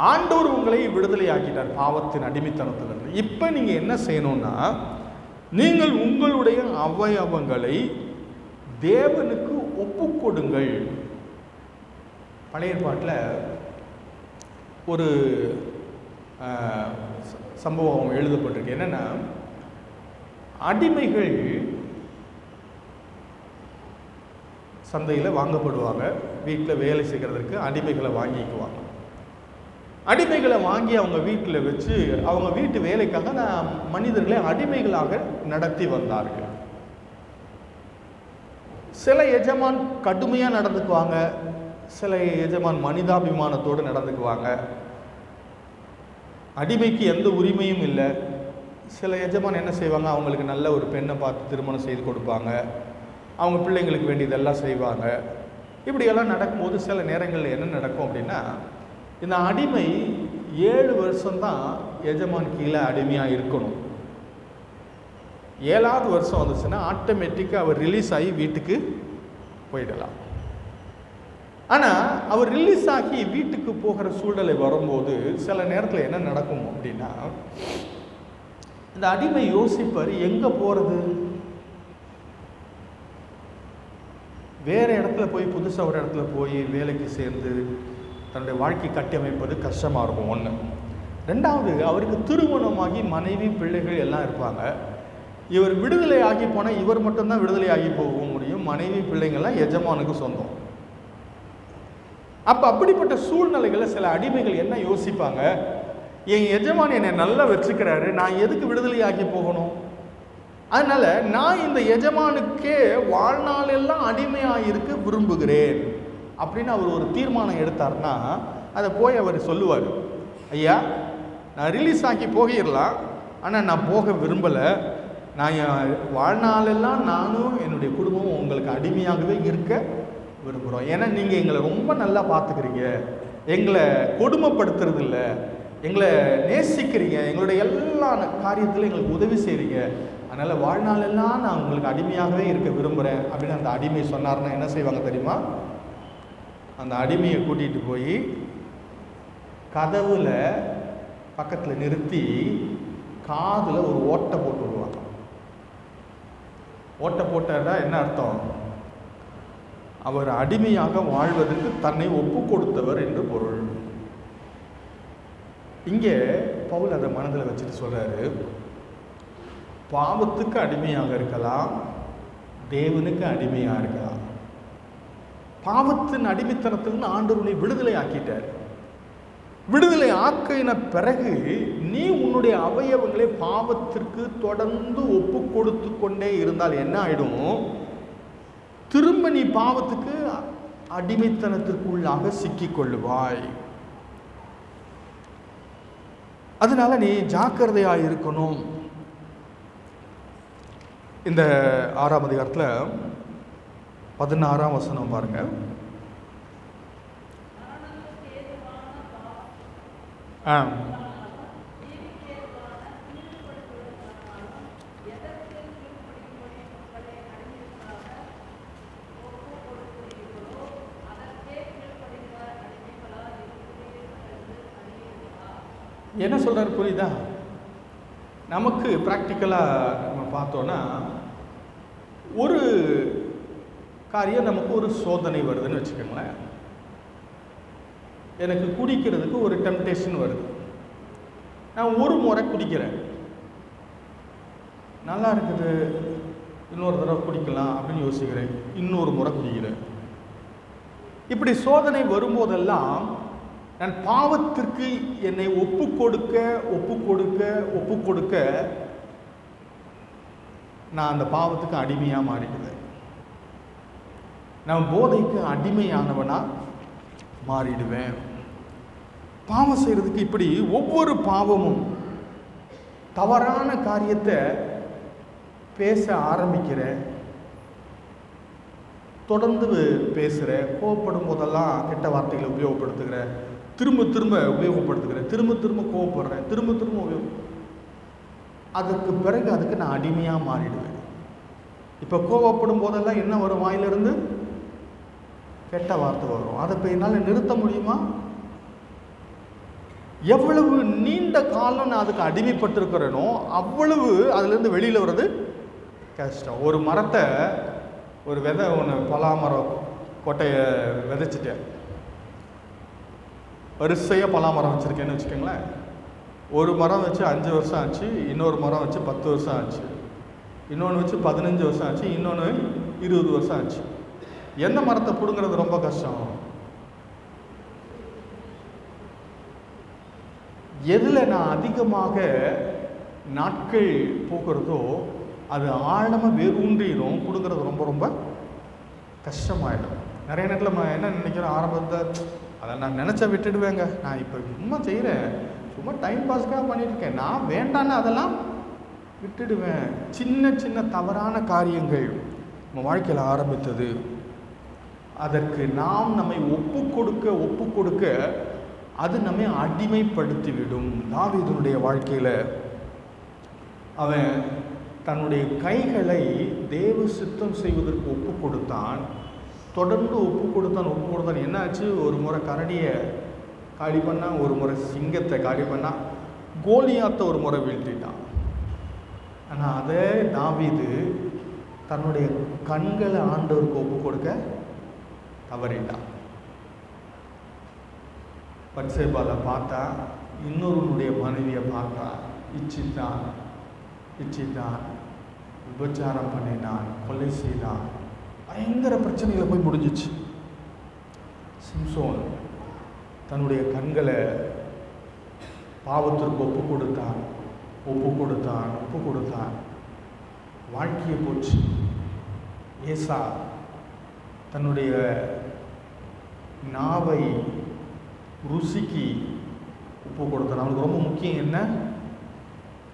Speaker 1: ஆண்டவர் உங்களை விடுதலை ஆக்கிட்டார் பாவத்தின் அடிமைத்தனத்திலிருந்து. இப்போ நீங்கள் என்ன செய்யணும்னா, நீங்கள் உங்களுடைய அவயவங்களை தேவனுக்கு ஒப்புக்கொடுங்கள். பழைய ஏற்பாட்டில் ஒரு சம்பவம் எழுதப்பட்டிருக்கு. என்னென்னா, அடிமைகள் சந்தையில் வாங்கப்படுவாங்க. வீட்டில் வேலை செய்கிறதுக்கு அடிமைகளை வாங்கிக்குவாங்க. அடிமைகளை வாங்கி அவங்க வீட்டில் வச்சு அவங்க வீட்டு வேலைக்காக மனிதர்களை அடிமைகளாக நடத்தி வந்தார்கள். சில எஜமான் கடுமையாக நடந்துக்குவாங்க, சில எஜமான் மனிதாபிமானத்தோடு நடந்துக்குவாங்க. அடிமைக்கு எந்த உரிமையும் இல்லை. சில எஜமான் என்ன செய்வாங்க, அவங்களுக்கு நல்ல ஒரு பெண்ணை பார்த்து திருமணம் செய்து கொடுப்பாங்க, அவங்க பிள்ளைங்களுக்கு வேண்டியதெல்லாம் செய்வாங்க. இப்படியெல்லாம் நடக்கும்போது சில நேரங்களில் என்ன நடக்கும் அப்படின்னா, இந்த அடிமை 7 வருஷம்தான் எஜமான் கீழே அடிமையாக இருக்கணும். 7வது வருஷம் வந்துச்சுன்னா ஆட்டோமேட்டிக்காக அவர் ரிலீஸ் ஆகி வீட்டுக்கு போயிடலாம். ஆனால் அவர் ரிலீஸ் ஆகி வீட்டுக்கு போகிற சூழ்நிலை வரும்போது சில நேரத்தில் என்ன நடக்கும் அப்படின்னா, இந்த அடிமை யோசிப்பார், எங்கே போகிறது, வேறு இடத்துல போய் புதுசாக ஒரு இடத்துல போய் வேலைக்கு சேர்ந்து தன்னுடைய வாழ்க்கை கட்டமைப்பது கஷ்டமாக இருக்கும். 1. 2வது, அவருக்கு திருமணமாகி மனைவி பிள்ளைகள் எல்லாம் இருப்பாங்க. இவர் விடுதலை ஆகி போனால் இவர் மட்டும்தான் விடுதலை ஆகி போக முடியும், மனைவி பிள்ளைங்கள்லாம் எஜமானுக்கு சொந்தம். அப்போ அப்படிப்பட்ட சூழ்நிலைகளில் சில அடிமைகள் என்ன யோசிப்பாங்க, என் எஜமான் என்னை நல்லா வச்சுக்கிறாரு, நான் எதுக்கு விடுதலை ஆகி போகணும், அதனால் நான் இந்த எஜமானுக்கே வாழ்நாளெல்லாம் அடிமையாக இருக்க விரும்புகிறேன் அப்படின்னு அவர் ஒரு தீர்மானம் எடுத்தார்னா, அதை போய் அவர் சொல்லுவார், ஐயா நான் ரிலீஸ் ஆகி போகிடலாம், ஆனால் நான் போக விரும்பலை, நான் என் வாழ்நாளெல்லாம் நானும் என்னுடைய குடும்பமும் உங்களுக்கு அடிமையாகவே இருக்க விரும்புகிறோம். ஏன்னா நீங்கள் எங்களை ரொம்ப நல்லா பார்த்துக்கிறீங்க, எங்களை கொடுமைப்படுத்துறது இல்லை, எங்களை நேசிக்கிறீங்க, எங்களுடைய எல்லா காரியத்திலும் எங்களுக்கு உதவி செய்கிறீங்க, அதனால் வாழ்நாளெல்லாம் நான் உங்களுக்கு அடிமையாகவே இருக்க விரும்புகிறேன் அப்படின்னு அந்த அடிமை சொன்னார்னா என்ன செய்வாங்க தெரியுமா, அந்த அடிமையை கூட்டிகிட்டு போய் கதவுல பக்கத்தில் நிறுத்தி காதில் ஒரு ஓட்டை போட்டு விடுவாங்க. ஓட்டை போட்டா என்ன அர்த்தம், அவர் அடிமையாக வாழ்வதற்கு தன்னை ஒப்பு கொடுத்தவர் என்று பொருள். இங்கே பவுல் அதை மனதில் வச்சுட்டு சொல்றாரு, பாவத்துக்கு அடிமையாக இருக்கலாம், தேவனுக்கு அடிமையாக இருக்கலாம். பாவத்தின் அடிமைத்தனத்திலிருந்து ஆண்டவரை விடுதலை ஆக்கிட்டார். விடுதலை ஆக்கின பிறகு நீ உன்னுடைய அவயவங்களை பாவத்திற்கு தொடர்ந்து ஒப்பு கொடுத்து கொண்டே இருந்தால் என்ன ஆயிடும், திரும்ப நீ பாவத்துக்கு அடிமைத்தனத்திற்குள்ளாக சிக்கிக்கொள்ளுவாய். அதனால நீ ஜாக்கிரதையாக இருக்கணும். இந்த 6ஆம் அதிகாரத்தில் 16ஆம் வசனம் பாருங்க. என்ன சொல்றாரு புரியுதா? நமக்கு ப்ராக்டிக்கலாக நம்ம பார்த்தோன்னா, ஒரு காரியம் நமக்கு ஒரு சோதனை வருதுன்னு வச்சுக்கோங்களேன். எனக்கு குடிக்கிறதுக்கு ஒரு டெம்டேஷன் வருது. நான் ஒரு முறை குடிக்கிறேன், நல்லா இருக்குது, இன்னொரு தடவை குடிக்கலாம் அப்படின்னு யோசிக்கிறேன், இன்னொரு முறை குடிக்கிறேன். இப்படி சோதனை வரும்போதெல்லாம் நான் பாவத்திற்கு என்னை ஒப்பு கொடுக்க நான் அந்த பாவத்துக்கு அடிமையாக மாறிடுவேன். நான் போதைக்கு அடிமையானவனா மாறிடுவேன். பாவம் செய்கிறதுக்கு இப்படி ஒவ்வொரு பாவமும் தவறான காரியத்தை பேச ஆரம்பிக்கிறேன், தொடர்ந்து பேசுகிறேன், கோவப்படும் போதெல்லாம் கெட்ட வார்த்தைகளை உபயோகப்படுத்துகிறேன், திரும்ப உபயோகப்படுத்துகிறேன், திரும்ப கோவப்படுறேன், திரும்ப அதுக்கு பிறகு அதுக்கு நான் அடிமையாக மாறிடுவேன். இப்போ கோவப்படும் போதெல்லாம் என்ன வரும்? வாயிலிருந்து கெட்ட வார்த்தை வரும். அதை இப்போ என்னால் நிறுத்த முடியுமா? எவ்வளவு நீண்ட காலம் நான் அதுக்கு அடிமைப்பட்டிருக்கிறேனோ அவ்வளவு அதுலேருந்து வெளியில் வர்றது கஷ்டம். ஒரு மரத்தை, ஒரு விதை ஒன்று, பலாமரம் கொட்டையை விதைச்சிட்டேன், வரிசையாக பலாமரம் வச்சுருக்கேன்னு வச்சுக்கோங்களேன். ஒரு மரம் வச்சு 5 வருஷம் ஆச்சு, இன்னொரு மரம் வச்சு 10 வருஷம் ஆச்சு, இன்னொன்று வச்சு 15 வருஷம் ஆச்சு, இன்னொன்று 20 வருஷம் ஆச்சு. எந்த மரத்தை பிடுங்கிறது ரொம்ப கஷ்டம்? எதில் நான் அதிகமாக நாட்கள் போகிறதோ அது ஆழமாக வேரூன்றிடும், பிடுங்கிறது ரொம்ப ரொம்ப கஷ்டமாயிடும். நிறைய நேரத்தில் நம்ம என்ன நினைக்கிறோம், ஆரம்பத்தில் அதை நான் நினச்சா விட்டுடுவேங்க, நான் இப்போ சும்மா செய்கிறேன், சும்மா டைம் பாஸ்க்காக பண்ணிட்டுருக்கேன், நான் வேண்டான்னு அதெல்லாம் விட்டுடுவேன். சின்ன சின்ன தவறான காரியங்கள் நம்ம வாழ்க்கையில் ஆரம்பித்தது, அதற்கு நாம் நம்மை ஒப்பு கொடுக்க அது நம்மை அடிமைப்படுத்திவிடும். தாவீதுனுடைய வாழ்க்கையில் அவன் தன்னுடைய கைகளை தேவ சித்தம் செய்வதற்கு ஒப்பு கொடுத்தான். தொடர்ந்து ஒப்பு கொடுத்தான். என்னாச்சு? ஒரு முறை கரடியை காலி பண்ணான், ஒரு முறை சிங்கத்தை காலி பண்ணான், கோலியாத்தை ஒரு முறை வீழ்த்திட்டான். ஆனால் அதே தாவீது தன்னுடைய கண்களை ஆண்டவருக்கு ஒப்பு கொடுக்க தவறிட்டான். பத்சேபாவை பார்த்தா, இன்னொருவனுடைய மனைவியை பார்த்தா, இச்சித்தான், விபச்சாரம் பண்ணினான், கொலை செய்தான், பயங்கர பிரச்சனைகளை போய் முடிஞ்சிச்சு. சிம்சோன் தன்னுடைய கண்களை பாவத்திற்கு ஒப்பு கொடுத்தான், வாழ்க்கையை போச்சு. ஏசா தன்னுடைய நாவை ருசிக்கு ஒப்பு கொடுத்தான். அவனுக்கு ரொம்ப முக்கியம் என்ன?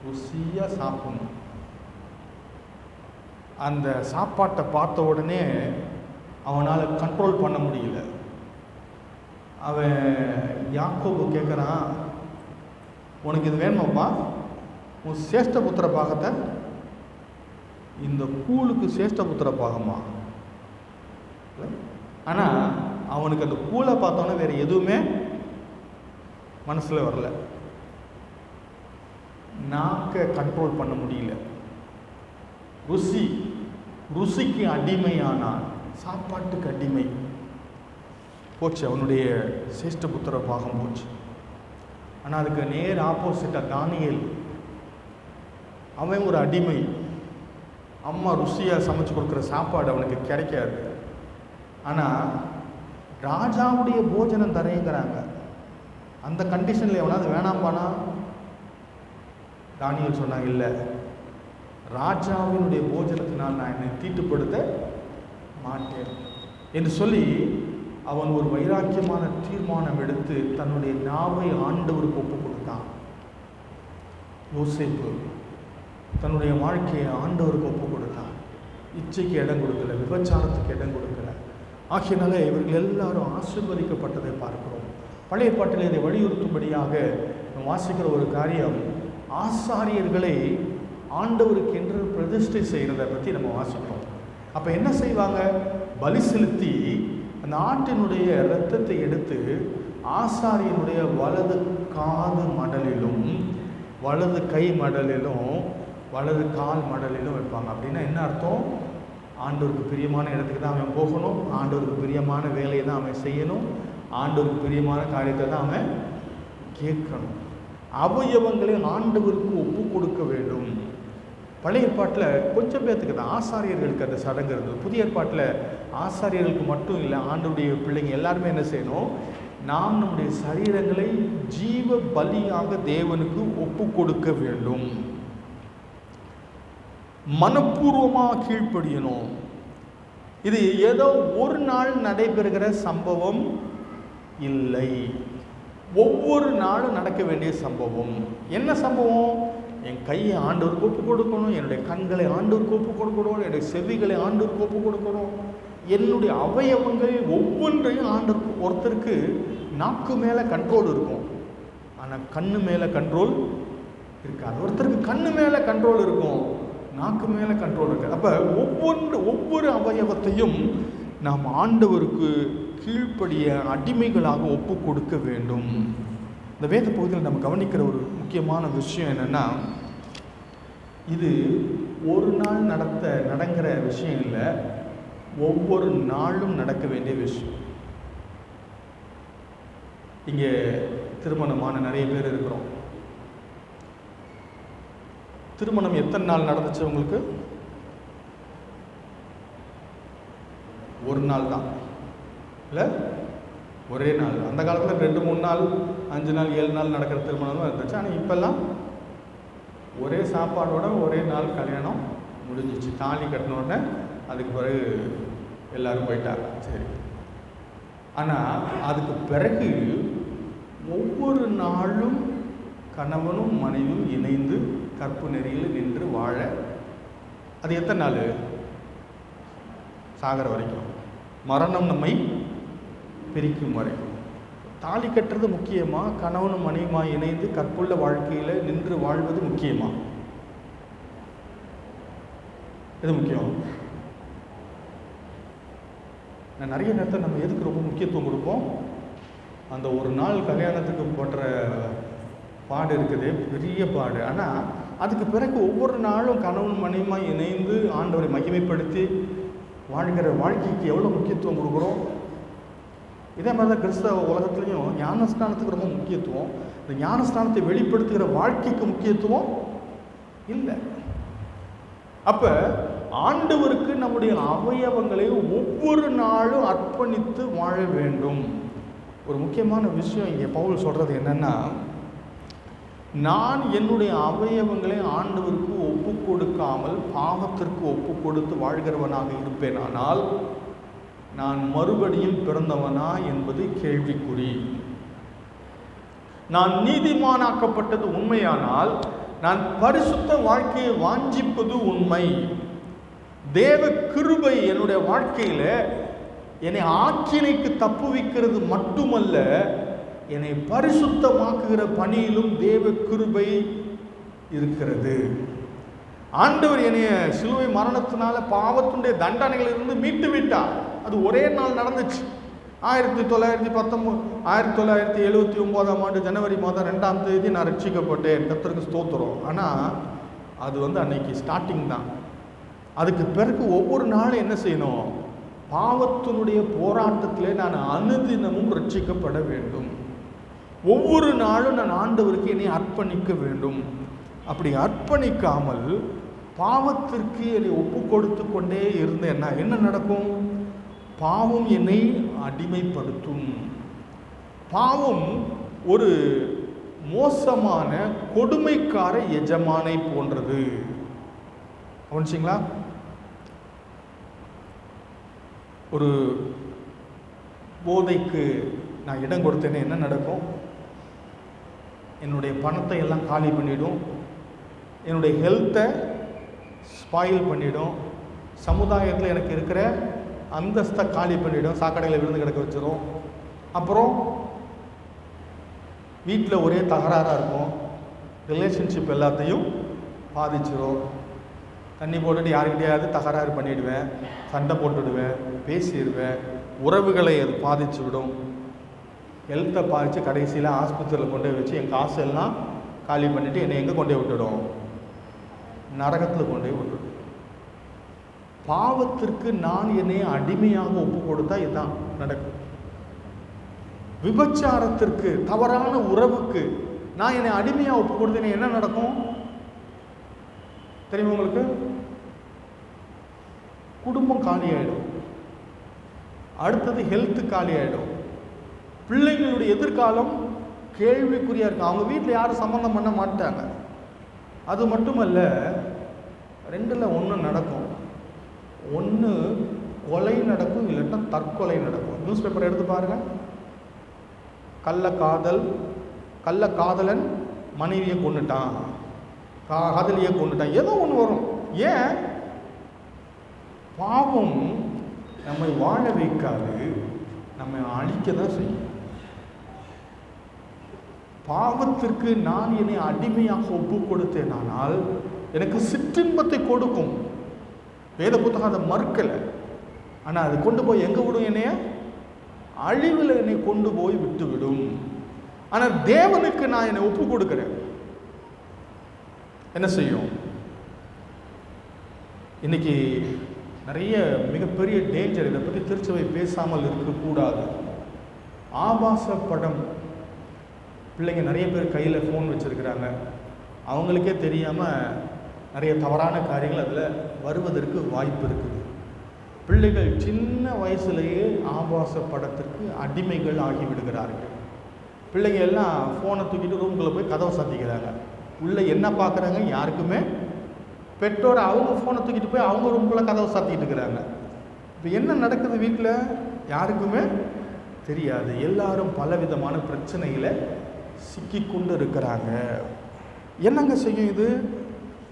Speaker 1: ருசியாக சாப்பிடணும். அந்த சாப்பாட்டை பார்த்த உடனே அவனால் கண்ட்ரோல் பண்ண முடியல. அவன் யாக்கோபு கேட்குறான், உனக்கு இது வேணுமாப்பா? உன் சேஷ்டபுத்திர பாகத்தை, இந்த கூழுக்கு சேஷ்டபுத்திர பாகமா? ஆனால் அவனுக்கு அந்த கூழை பார்த்தோன்னே வேறு எதுவுமே மனசில் வரல. நாக்கை கண்ட்ரோல் பண்ண முடியல. ருசிக்கு அடிமையானான், சாப்பாட்டுக்கு அடிமை. போச்சு, அவனுடைய சேஷ்டபுத்திர பாகம் போச்சு. ஆனால் அதுக்கு நேர் ஆப்போசிட்டாக தானியேல், அவன் ஒரு அடிமை. அம்மா ருசியாக சமைச்சு கொடுக்குற சாப்பாடு அவனுக்கு கிடைக்காது. ஆனால் ராஜாவுடைய போஜனம் தரேங்கிறாங்க. அந்த கண்டிஷனில் எவனாவது வேணாம்பானா? தானியேல் சொன்னாங்க, இல்லை, ராஜாவினுடைய போஜனத்தினால் நான் என்னை தீட்டுப்படுத்த மாட்டேன் என்று சொல்லி அவன் ஒரு வைராக்கியமான தீர்மானம் எடுத்து தன்னுடைய நாவை ஆண்டவருக்கு ஒப்பு கொடுத்தான். யோசேப்பு தன்னுடைய வாழ்க்கையை ஆண்டவருக்கு ஒப்பு கொடுத்தான். இச்சைக்கு இடம் கொடுக்கல, விபச்சாரத்துக்கு இடம் கொடுக்கல. ஆகையினால இவர்கள் எல்லாரும் ஆசீர்வதிக்கப்பட்டதை பார்க்கிறோம். பழைய பாட்டில் இதை வலியுறுத்தும்படியாக வாசிக்கிற ஒரு காரியம், ஆசாரியர்களை ஆண்டவருக்கு என்று பிரதிஷ்டை செய்கிறத பற்றி நம்ம வாசிக்கிறோம். அப்போ என்ன செய்வாங்க? பலி செலுத்தி அந்த ஆட்டினுடைய இரத்தத்தை எடுத்து ஆசாரியனுடைய வலது காது மடலிலும், வலது கை மடலிலும், வலது கால் மடலிலும் வைப்பாங்க. அப்படின்னா என்ன அர்த்தம்? ஆண்டவருக்கு பிரியமான இடத்துக்கு தான் அவன் போகணும், ஆண்டவருக்கு பிரியமான வேலையை தான் அவன் செய்யணும், ஆண்டவருக்கு பிரியமான காரியத்தை தான் அவன் கேட்கணும். அவயவங்களை ஆண்டவருக்கு ஒப்பு கொடுக்க வேண்டும். பழைய ஏற்பாட்டில் கொஞ்சம் பேர்த்துக்கு தான், ஆசாரியர்களுக்கு அந்த சடங்கு இருந்தது. புதிய ஏற்பாட்டில் ஆசாரியர்களுக்கு மட்டும் இல்லை, ஆண்டவருடைய பிள்ளைங்க எல்லாருமே என்ன செய்யணும்? நாம் நம்முடைய சரீரங்களை ஜீவ பலியாக தேவனுக்கு ஒப்பு கொடுக்க வேண்டும். மனப்பூர்வமாக கீழ்ப்படியணும். இது ஏதோ ஒரு நாள் நடைபெறுகிற சம்பவம் இல்லை, ஒவ்வொரு நாளும் நடக்க வேண்டிய சம்பவம். என்ன சம்பவம்? என் கையை ஆண்டவருக்கு ஒப்பு கொடுக்கணும், என்னுடைய கண்களை ஆண்டவருக்கு ஒப்பு கொடுக்கணும், என்னுடைய செவிகளை ஆண்டவருக்கு ஒப்பு கொடுக்கணும், என்னுடைய அவயவங்கள் ஒவ்வொன்றையும் ஆண்டவருக்கு. ஒருத்தருக்கு நாக்கு மேலே கண்ட்ரோல் இருக்கும், ஆனால் கண்ணு மேலே கண்ட்ரோல் இருக்காது. ஒருத்தருக்கு கண்ணு மேலே கண்ட்ரோல் இருக்கும், நாக்கு மேலே கண்ட்ரோல் இருக்காது. அப்போ ஒவ்வொரு அவயவத்தையும் நாம் ஆண்டவருக்கு கீழ்ப்படிய அடிமைகளாக ஒப்பு கொடுக்க வேண்டும். இந்த வேத பகுதியில் நம்ம கவனிக்கிற ஒரு முக்கியமான விஷயம் என்னென்னா, இது ஒரு நாள் நடக்கிற விஷயம் இல்லை, ஒவ்வொரு நாளும் நடக்க வேண்டிய விஷயம். இங்கே திருமணமான நிறைய பேர் இருக்கிறோம். திருமணம் எத்தனை நாள் நடந்துச்சு உங்களுக்கு? ஒரு நாள் தான் இல்லை, ஒரே நாள். அந்த காலத்தில் 2-3 நாள் 5 நாள் 7 நாள் நடக்கிற திருமணம் தான் இருந்துச்சு. ஆனால் இப்போல்லாம் ஒரே சாப்பாடோட ஒரே நாள் கல்யாணம் முடிஞ்சிச்சு. தாலி கட்டின உடனே அதுக்கு பிறகு எல்லோரும் போயிட்டாங்க. சரி, ஆனால் அதுக்கு பிறகு ஒவ்வொரு நாளும் கணவனும் மனைவியும் இணைந்து கற்பு நெறியில் நின்று வாழ, அது எத்தனை நாள்? சாகர வரைக்கும், மரணம் நம்மை பிரிக்கும் வரைக்கும். தாலி கட்டுறது முக்கியமா, கணவனும் மனைவியுமா இணைந்து கற்புள்ள வாழ்க்கையில் நின்று வாழ்வது முக்கியமா? எது முக்கியம்? நான் நிறைய நேரத்தில் நம்ம எதுக்கு ரொம்ப முக்கியத்துவம் கொடுப்போம்? அந்த ஒரு நாள் கல்யாணத்துக்கு போடுற பாடு இருக்குது, பெரிய பாடு. ஆனால் அதுக்கு பிறகு ஒவ்வொரு நாளும் கணவன் மனைவியுமா இணைந்து ஆண்டவரை மகிமைப்படுத்தி வாழ்கிற வாழ்க்கைக்கு எவ்வளோ முக்கியத்துவம் கொடுக்குறோம். இதே மாதிரி தான் கிறிஸ்தவ உலகத்துலேயும் ஞானஸ்தானத்துக்கு ரொம்ப முக்கியத்துவம். இந்த ஞானஸ்தானத்தை வெளிப்படுத்துகிற வாழ்க்கைக்கு முக்கியத்துவம் இல்லை. அப்போ ஆண்டவருக்கு நம்முடைய அவயவங்களை ஒவ்வொரு நாளும் அர்ப்பணித்து வாழ வேண்டும். ஒரு முக்கியமான விஷயம் இங்கே பவுல் சொல்கிறது என்னென்னா, நான் என்னுடைய அவயவங்களை ஆண்டவருக்கு ஒப்பு கொடுக்காமல் பாவத்திற்கு ஒப்பு கொடுத்து வாழ்கிறவனாக இருப்பேனானால் நான் மறுபடியும் பிறந்தவனா என்பது கேள்விக்குறி. நான் நீதிமானாக்கப்பட்டது உண்மையானால் நான் பரிசுத்த வாழ்க்கையை வாஞ்சிப்பது உண்மை. தேவ கிருபை என்னுடைய வாழ்க்கையில் என்னை ஆக்கினைக்கு தப்புவிக்கிறது மட்டுமல்ல, என்னை பரிசுத்தமாக்குகிற பணியிலும் தேவ கிருபை இருக்கிறது. ஆண்டவர் என்னைய சிலுவை மரணத்தினால பாவத்துடைய தண்டனைகளிலிருந்து மீட்டு விட்டார். அது ஒரே நாள் நடந்துச்சு. 1979 ஜனவரி மாதம் 2ஆம் தேதி நான் ரட்சிக்கப்பட்டேன். கர்த்தருக்கு ஸ்தோத்திரம். ஆனால் அது அன்னைக்கு ஸ்டார்டிங் தான். அதுக்கு பிறகு ஒவ்வொரு நாளும் என்ன செய்யணும்? பாவத்தினுடைய போராட்டத்திலே நான் அனுதினமும் ரட்சிக்கப்பட வேண்டும். ஒவ்வொரு நாளும் நான் ஆண்டவருக்கு என்னை அர்ப்பணிக்க வேண்டும். அப்படி அர்ப்பணிக்காமல் பாவத்திற்கு என்னை ஒப்பு கொடுத்து கொண்டே இருந்தேன்னா என்ன நடக்கும்? பாவம் என்னை அடிமைப்படுத்தும். பாவம் ஒரு மோசமான கொடுமைக்கார எஜமானை போன்றது. கவனிச்சிங்களா? ஒரு போதைக்கு நான் இடம் கொடுத்தேன்னு என்ன நடக்கும்? என்னுடைய பணத்தை எல்லாம் காலி பண்ணிடும், என்னுடைய ஹெல்த்தை ஸ்பாயில் பண்ணிடும், சமுதாயத்தில் எனக்கு இருக்கிற அந்தஸ்தை காலி பண்ணிடும், சாக்கடையில் விழுந்து கிடக்க வச்சிடும். அப்புறம் வீட்டில் ஒரே தகராறாக இருக்கும், ரிலேஷன்ஷிப் எல்லாத்தையும் பாதிச்சிடும். தண்ணி போட்டுட்டு யாருக்கிட்டையாவது தகராறு பண்ணிவிடுவேன், சண்டை போட்டுவிடுவேன், பேசிடுவேன், உறவுகளை அது பாதிச்சு விடும். ஹெல்த்தை பாதித்து கடைசியில் ஆஸ்பத்திரியில் கொண்டு போய் வச்சு என் காசு எல்லாம் காலி பண்ணிவிட்டு என்னை எங்கே கொண்டு போய் விட்டுடும்? நரகத்தில் கொண்டு போய் விட்டுடும். பாவத்திற்கு நான் என்னை அடிமையாக ஒப்பு கொடுத்தா இதுதான் நடக்கும். விபச்சாரத்திற்கு, தவறான உறவுக்கு நான் என்னை அடிமையாக ஒப்பு கொடுத்தேன் என்ன நடக்கும் தெரியுமா உங்களுக்கு? குடும்பம் காலி ஆகிடும். அடுத்தது ஹெல்த்து காலி ஆகிடும். பிள்ளைங்களுடைய எதிர்காலம் கேள்விக்குறியாக இருக்கும். அவங்க வீட்டில் யாரும் சம்மந்தம் பண்ண மாட்டாங்க. அது மட்டுமல்ல, 2ல் 1 நடக்கும். ஒன்று கொலை நடக்கும், இல்லைன்னா தற்கொலை நடக்கும். நியூஸ் பேப்பர் எடுத்து பாருங்கள். கள்ளக்காதலன் மனைவியை கொண்டுட்டான், காதலியை கொண்டுட்டான், ஏதோ ஒன்று வரும். ஏன்? பாவம் நம்மை வாழ வைக்காது, நம்மை அழிக்க தான் செய்யும். பாவத்திற்கு நான் என்னை அடிமையாக ஒப்பு கொடுத்தேனானால் எனக்கு சிற்றின்பத்தை கொடுக்கும். வேத புத்தகம் அதை மறுக்கலை. ஆனால் அது கொண்டு போய் எங்கே விடும்? என்னைய அழிவில் என்னை கொண்டு போய் விட்டு விடும். ஆனால் தேவனுக்கு நான் என்னை ஒப்பு கொடுக்கிறேன், என்ன செய்யும்? இன்னைக்கு நிறைய மிகப்பெரிய டேஞ்சர். இதை பற்றி திருச்சபை பேசாமல் இருக்கக்கூடாது. ஆபாச படம். பிள்ளைங்க நிறைய பேர் கையில் ஃபோன் வச்சுருக்கிறாங்க. அவங்களுக்கே தெரியாமல் நிறைய தவறான காரியங்கள் அதில் வருவதற்கு வாய்ப்பு இருக்குது. பிள்ளைகள் சின்ன வயசுலேயே ஆபாச படத்திற்கு அடிமைகள் ஆகிவிடுகிறார்கள். பிள்ளைங்க எல்லாம் ஃபோனை தூக்கிட்டு ரூம்குள்ளே போய் கதவை சாத்திக்கிறாங்க. உள்ளே என்ன பார்க்குறாங்க யாருக்குமே, பெற்றோர் அவங்க ஃபோனை தூக்கிட்டு போய் அவங்க ரூம்குள்ளே கதவை சாத்திக்கிட்டு இருக்கிறாங்க. இப்போ என்ன நடக்குது வீட்டில் யாருக்குமே தெரியாது. எல்லாரும் பலவிதமான பிரச்சனைகளை சிக்கி கொண்டு இருக்கிறாங்க. என்னங்க செய்யும் இது?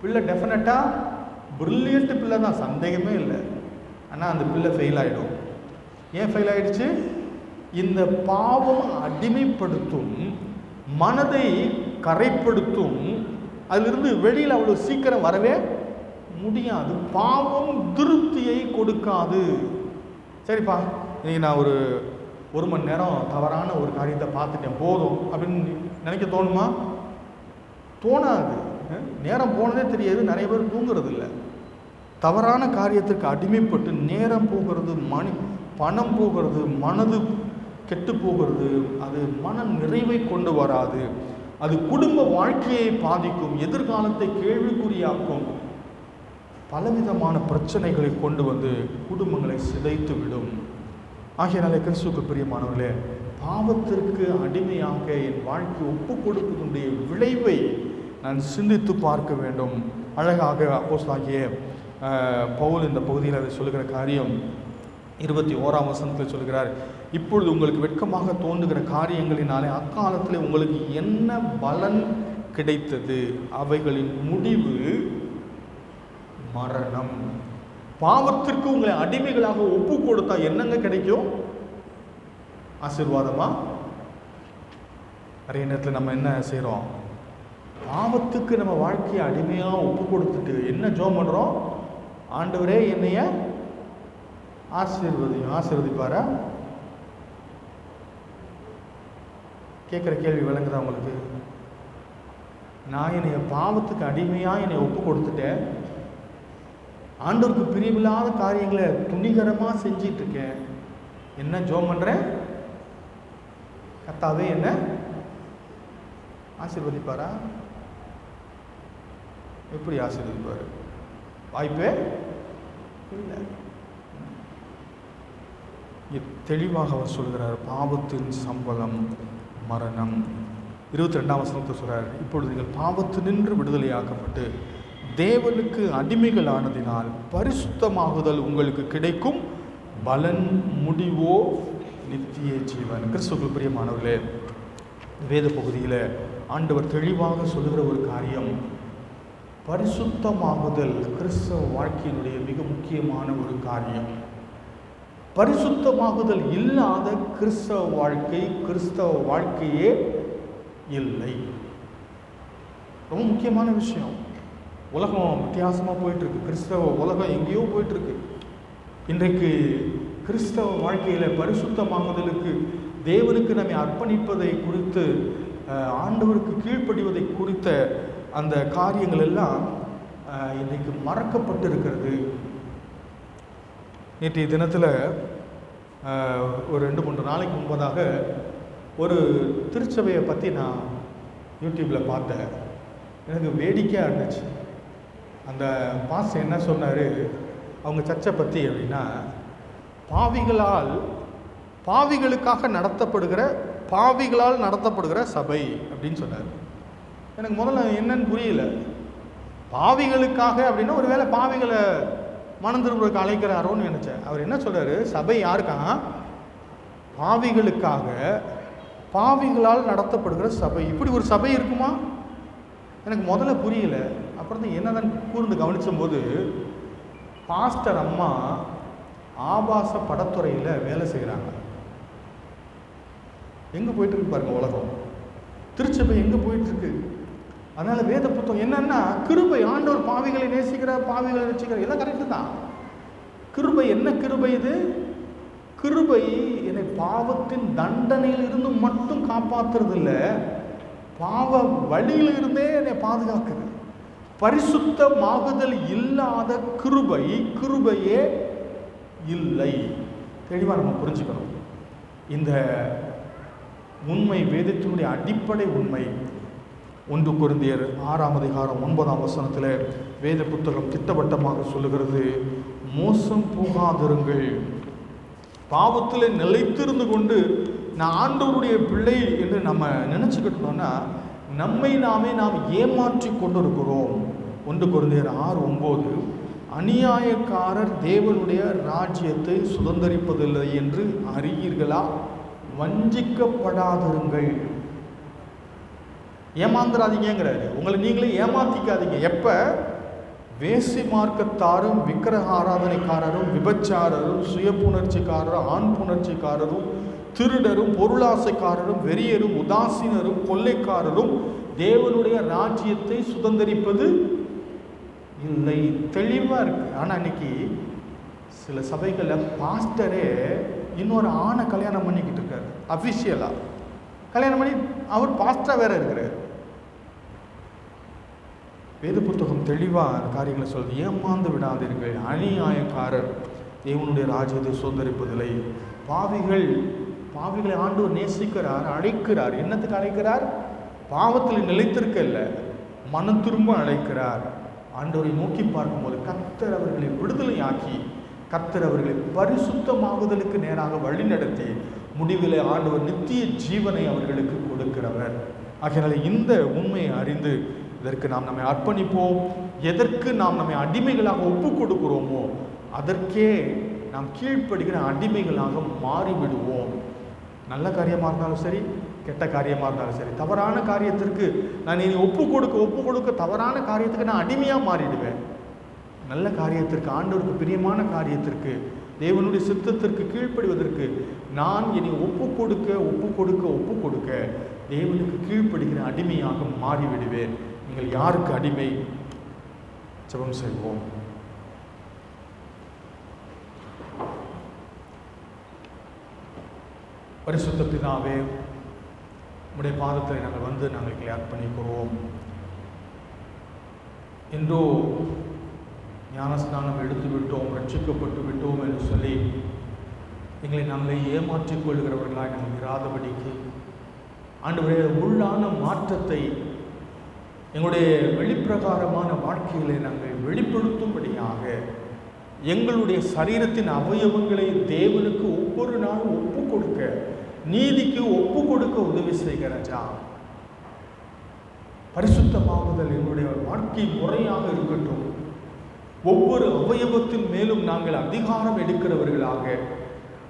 Speaker 1: பிள்ளை டெஃபினட்டாக பிரில்லியன்ட் பிள்ளை தான், சந்தேகமே இல்லை. ஆனால் அந்த பிள்ளை ஃபெயில் ஆகிடும். ஏன் ஃபெயில் ஆகிடுச்சு? இந்த பாவம் அடிமைப்படுத்தும், மனதை கரைப்படுத்தும். அதிலிருந்து வெளியில் அவ்வளோ சீக்கிரம் வரவே முடியாது. பாவம் திருப்தியை கொடுக்காது. சரிப்பா, இன்னைக்கு நான் ஒரு மணி நேரம் தவறான ஒரு காரியத்தை பார்த்துட்டேன், போதும் அப்படின்னு நினைக்க தோணுமா? தோணாது. நேரம் போனதே தெரியாது. நிறைய பேர் தூங்குறது இல்லை. தவறான காரியத்திற்கு அடிமைப்பட்டு நேரம் போகிறது, பணம் போகிறது, மனது கெட்டு போகிறது. அது மன நிறைவை கொண்டு வராது. அது குடும்ப வாழ்க்கையை பாதிக்கும், எதிர்காலத்தை கேள்விக்குறியாக்கும், பலவிதமான பிரச்சனைகளை கொண்டு வந்து குடும்பங்களை சிதைத்து விடும். ஆகையினாலே கிறிஸ்துவுக்கு பிரியமானவர்களே, பாவத்திற்கு அடிமையாக என் வாழ்க்கை ஒப்பு கொடுப்பதனுடைய விளைவை நான் சிந்தித்து பார்க்க வேண்டும். அழகாக அப்போஸ்தலனாகிய பவுல் இந்த பகுதியில் அதை சொல்லுகிற காரியம் 21ஆம் வசனத்தில் சொல்கிறார், இப்பொழுது உங்களுக்கு வெட்கமாக தோன்றுகிற காரியங்களினாலே அக்காலத்தில் உங்களுக்கு என்ன பலன் கிடைத்தது? அவைகளின் முடிவு மரணம். பாவத்திற்கு உங்களை அடிமைகளாக ஒப்பு கொடுத்தா என்னங்க கிடைக்கும்? ஆசீர்வாதமா? நிறைய நேரத்தில் நம்ம என்ன செய்கிறோம்? பாவத்துக்கு நம்ம வாழ்க்கையை அடிமையாக ஒப்பு கொடுத்துட்டு என்ன ஜெபம் பண்ணுறோம்? ஆண்டவரே என்னைய ஆசீர்வதிப்பாரா? கேட்குற கேள்வி விளங்குதா உங்களுக்கு? நான் என்னைய பாவத்துக்கு அடிமையாக என்னை ஒப்பு கொடுத்துட்டேன், ஆண்டவருக்கு பிரியமில்லாத காரியங்களை துணிகரமாக செஞ்சிட்டு இருக்கேன். என்ன ஜெபம் பண்ணுறேன்? கர்த்தாவே என்ன ஆசீர்வதிப்பாரா? எப்படி ஆசீர்வதிப்பார்? வாய்ப்பே இல்லை. தெளிவாக அவர் சொல்கிறார், பாவத்தின் சம்பளம் மரணம். 22ஆம் வசனத்தை சொல்கிறார், இப்பொழுது நீங்கள் பாவத்தினின்று விடுதலையாக்கப்பட்டு தேவனுக்கு அடிமைகள் ஆனதினால் பரிசுத்தமாகுதல் உங்களுக்கு கிடைக்கும் பலன் முடிவோ நித்திய ஜீவன். கிறிஸ்துவுக்கு பிரியமானவர்களே, வேத பகுதியில் ஆண்டவர் தெளிவாக சொல்லுகிற ஒரு காரியம், பரிசுத்தமாகுதல் கிறிஸ்தவ வாழ்க்கையினுடைய மிக முக்கியமான ஒரு காரியம். பரிசுத்தமாகுதல் இல்லாத கிறிஸ்தவ வாழ்க்கையே இல்லை. ரொம்ப முக்கியமான விஷயம். உலகம் வித்தியாசமாக போயிட்டுருக்கு. கிறிஸ்தவ உலகம் எங்கேயோ போயிட்டுருக்கு. இன்றைக்கு கிறிஸ்தவ வாழ்க்கையில் பரிசுத்தமாகுதலுக்கு, தேவனுக்கு நம்மை அர்ப்பணிப்பதை குறித்து, ஆண்டவருக்கு கீழ்ப்படிவதை குறித்த அந்த காரியங்கள் எல்லாம் இன்றைக்கு மறக்கப்பட்டு இருக்கிறது. நேற்றைய தினத்தில் ஒரு 2-3 நாளைக்கு முன்பதாக ஒரு திருச்சபையை பற்றி நான் யூடியூப்பில் பார்த்தேன். எனக்கு வேடிக்கையாக இருந்துச்சு. அந்த பாஸ் என்ன சொன்னார் அவங்க சர்ச்சை பற்றி அப்படின்னா, பாவிகளால் நடத்தப்படுகிற சபை அப்படின்னு சொன்னார். எனக்கு முதல்ல என்னன்னு புரியல. பாவிகளுக்காக அப்படின்னா ஒருவேளை பாவிகளை மனம் திரும்புறதுக்கு அழைக்கிறாரோன்னு நினச்சேன். அவர் என்ன சொல்கிறாரு? சபை யாருக்கா? பாவிகளுக்காக, பாவிகளால் நடத்தப்படுகிற சபை. இப்படி ஒரு சபை இருக்குமா? எனக்கு முதல்ல புரியல. அப்புறம் தான் என்னதான் கூர்ந்து கவனிச்சும்போது, பாஸ்டர் அம்மா ஆபாச படத்துறையில் வேலை செய்கிறாங்க. எங்கே போயிட்டு இருக்கு பாருங்க உலகம். திருச்சபை எங்கே போயிட்டுருக்கு? அதனால் வேத புத்தகம் என்னன்னா, கிருபை. ஆண்டவர் பாவிகளை நேசிக்கிறார், பாவிகளை ரட்சிக்கிறார், எல்லாம் கரெக்டு தான். கிருபை என்ன கிருபை இது? கிருபை என்னை பாவத்தின் தண்டனையில் இருந்து மட்டும் காப்பாற்றுறது இல்லை, பாவ வழியில் இருந்தே என்னை பாதுகாக்குது. பரிசுத்தமாகுதல் இல்லாத கிருபை கிருபையே இல்லை. தெளிவாக நம்ம புரிஞ்சுக்கணும். இந்த உண்மை வேதத்தினுடைய அடிப்படை உண்மை. 1 கொரிந்தியர் 6:9 வேத புத்தகம் திட்டவட்டமாக சொல்லுகிறது, மோசம் போகாதிருங்கள். பாவத்தில் நிலைத்திருந்து கொண்டு நான் ஆண்டவருடைய பிள்ளை என்று நம்ம நினச்சிக்கிட்டோம்னா நம்மை நாம் ஏமாற்றி கொண்டு இருக்கிறோம். 1 கொரிந்தியர் 6:9 அநியாயக்காரர் தேவனுடைய ராஜ்யத்தை சுதந்தரிப்பதில்லை என்று அறியீர்களா? வஞ்சிக்கப்படாதிருங்கள். ஏமாந்துடாதீங்கிறாரு. உங்களை நீங்களே ஏமாத்திக்காதீங்க. எப்ப? வேசி மார்க்கத்தாரும் விக்கிரக ஆராதனைக்காரரும் விபச்சாரரும் சுய புணர்ச்சிக்காரரும் ஆண் புணர்ச்சிக்காரரும் திருடரும் பொருளாசைக்காரரும் வெறியரும் உதாசீனரும் கொள்ளைக்காரரும் தேவனுடைய ராஜ்யத்தை சுதந்தரிப்பது இல்லை. தெளிவா இருக்கு. ஆனா இன்னைக்கு சில சபைகளில் பாஸ்டரே இன்னொரு ஆணை கல்யாணம் பண்ணிக்கிட்டு இருக்காரு. அபிஷியலா கல்யாணம் பண்ணி அவர் பாஸ்டரா வேற இருக்கிறார். வேத புத்தகம் தெளிவாக காரியங்களை சொல்லுது. ஏமாந்து விடாதீர்கள். அநியாயக்காரர் தேவனுடைய ராஜ்யத்தை சுதந்தரிப்பதில்லை. பாவிகளை ஆண்டவர் நேசிக்கிறார், அழைக்கிறார். என்னத்துக்கு அழைக்கிறார்? பாவத்தில் நிலைத்திருக்க இல்லை, மனம் திரும்ப அழைக்கிறார். ஆண்டவரை நோக்கி பார்க்கும்போது கர்த்தர் அவர்களை விடுதலையாக்கி, கர்த்தர் அவர்களை பரிசுத்தமாகுதலுக்கு நேராக வழி நடத்தி முடிவில் ஆண்டவர் நித்திய ஜீவனை அவர்களுக்கு கொடுக்கிறவர். ஆகையால் இந்த உண்மையை அறிந்து இதற்கு நாம் நம்மை அர்ப்பணிப்போம். எதற்கு நாம் நம்மை அடிமைகளாக ஒப்பு கொடுக்கிறோமோ அதற்கே நாம் கீழ்ப்படுகிற அடிமைகளாக மாறிவிடுவோம். நல்ல காரியமாக இருந்தாலும் சரி, கெட்ட காரியமாக இருந்தாலும் சரி, தவறான காரியத்திற்கு நான் இனி ஒப்பு கொடுக்க தவறான காரியத்துக்கு நான் அடிமையாக மாறிடுவேன். நல்ல காரியத்திற்கு, ஆண்டவருக்கு பிரியமான காரியத்திற்கு, தேவனுடைய சித்தத்திற்கு கீழ்ப்படுவதற்கு நான் இனி ஒப்பு கொடுக்க தேவனுக்கு கீழ்ப்படுகிற அடிமையாக மாறிவிடுவேன். நீங்கள் யாருக்கு அடிமை? ஜெபம் செய்வோம். பரிசுத்த பிதாவே, உம்முடைய பாதத்தில் நாங்கள் எங்களை அர்ப்பணிக்கிறோம். என்றோ ஞானஸ்நானம் எடுத்து விட்டோம், ரட்சிக்கப்பட்டு விட்டோம் என்று சொல்லி எங்களை நாங்களே ஏமாற்றிக் கொள்கிறவர்களாக நாங்கள் இராதபடிக்கு ஆண்டவரே, உள்ளான மாற்றத்தை எங்களுடைய வெளிப்பிரகாரமான வாழ்க்கைகளை நாங்கள் வெளிப்படுத்தும்படியாக எங்களுடைய சரீரத்தின் அவயவங்களை தேவனுக்கு ஒவ்வொரு நாளும் ஒப்பு கொடுக்க, நீதிக்கு ஒப்பு கொடுக்க உதவி செய்கிற ராஜா. பரிசுத்தமாகுதல் எங்களுடைய வாழ்க்கை முறையாக இருக்கட்டும். ஒவ்வொரு அவயவத்தின் மேலும் நாங்கள் அதிகாரம் எடுக்கிறவர்களாக,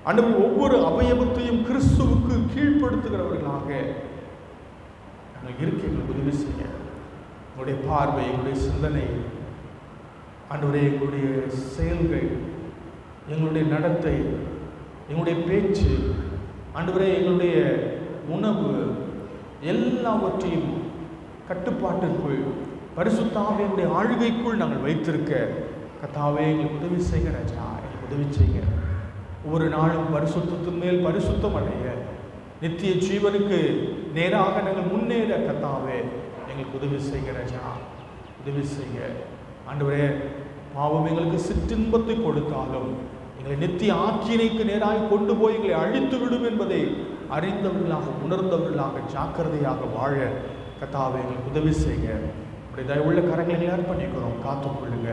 Speaker 1: ஆண்டவர் ஒவ்வொரு அவயவத்தையும் கிறிஸ்துவுக்கு கீழ்ப்படுத்துகிறவர்களாக நாங்கள் இருக்க எங்களுக்கு உதவி செய்ய. எங்களுடைய பார்வை, எங்களுடைய சிந்தனை, ஆண்டவரே, எங்களுடைய செயல்கள், எங்களுடைய நடத்தை, எங்களுடைய பேச்சு, ஆண்டவரே, எங்களுடைய உணவு எல்லாவற்றையும் கட்டுப்பாட்டிற்குள், பரிசுத்த ஆவியினுடைய ஆளுகைக்குள் நாங்கள் வைத்திருக்க கர்த்தாவே எங்களுக்கு உதவி செய்ய ராஜா. எங்களுக்கு உதவி செய்ய. ஒவ்வொரு நாளும் பரிசுத்தத்தின் மேல் பரிசுத்தம் அடைய, நித்திய ஜீவனுக்கு நேராக நாங்கள் முன்னேற கர்த்தாவே எங்களுக்கு உதவி செய்ய ராஜா. உதவி செய்ய. ஆண்டவரே, பாவம் எங்களுக்கு சிற்றின்பத்தை கொடுத்தாலும் எங்களை நித்திய ஆக்கினைக்கு நேராக கொண்டு போய் எங்களை அழித்து விடும் என்பதை அறிந்தவர்களாக, உணர்ந்தவர்களாக, ஜாக்கிரதையாக வாழ கர்த்தாவே எங்களுக்கு உதவி செய்ய. அப்படி தயவுள்ள கரங்களை அர்ப்பணிக்கிறோம். காத்துக்கொள்ளுங்க.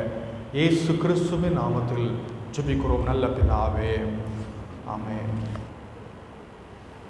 Speaker 1: இயேசு கிறிஸ்துவின் நாமத்தில் ஜெபிக்கிறோம் நல்ல பிதாவே. ஆமென்.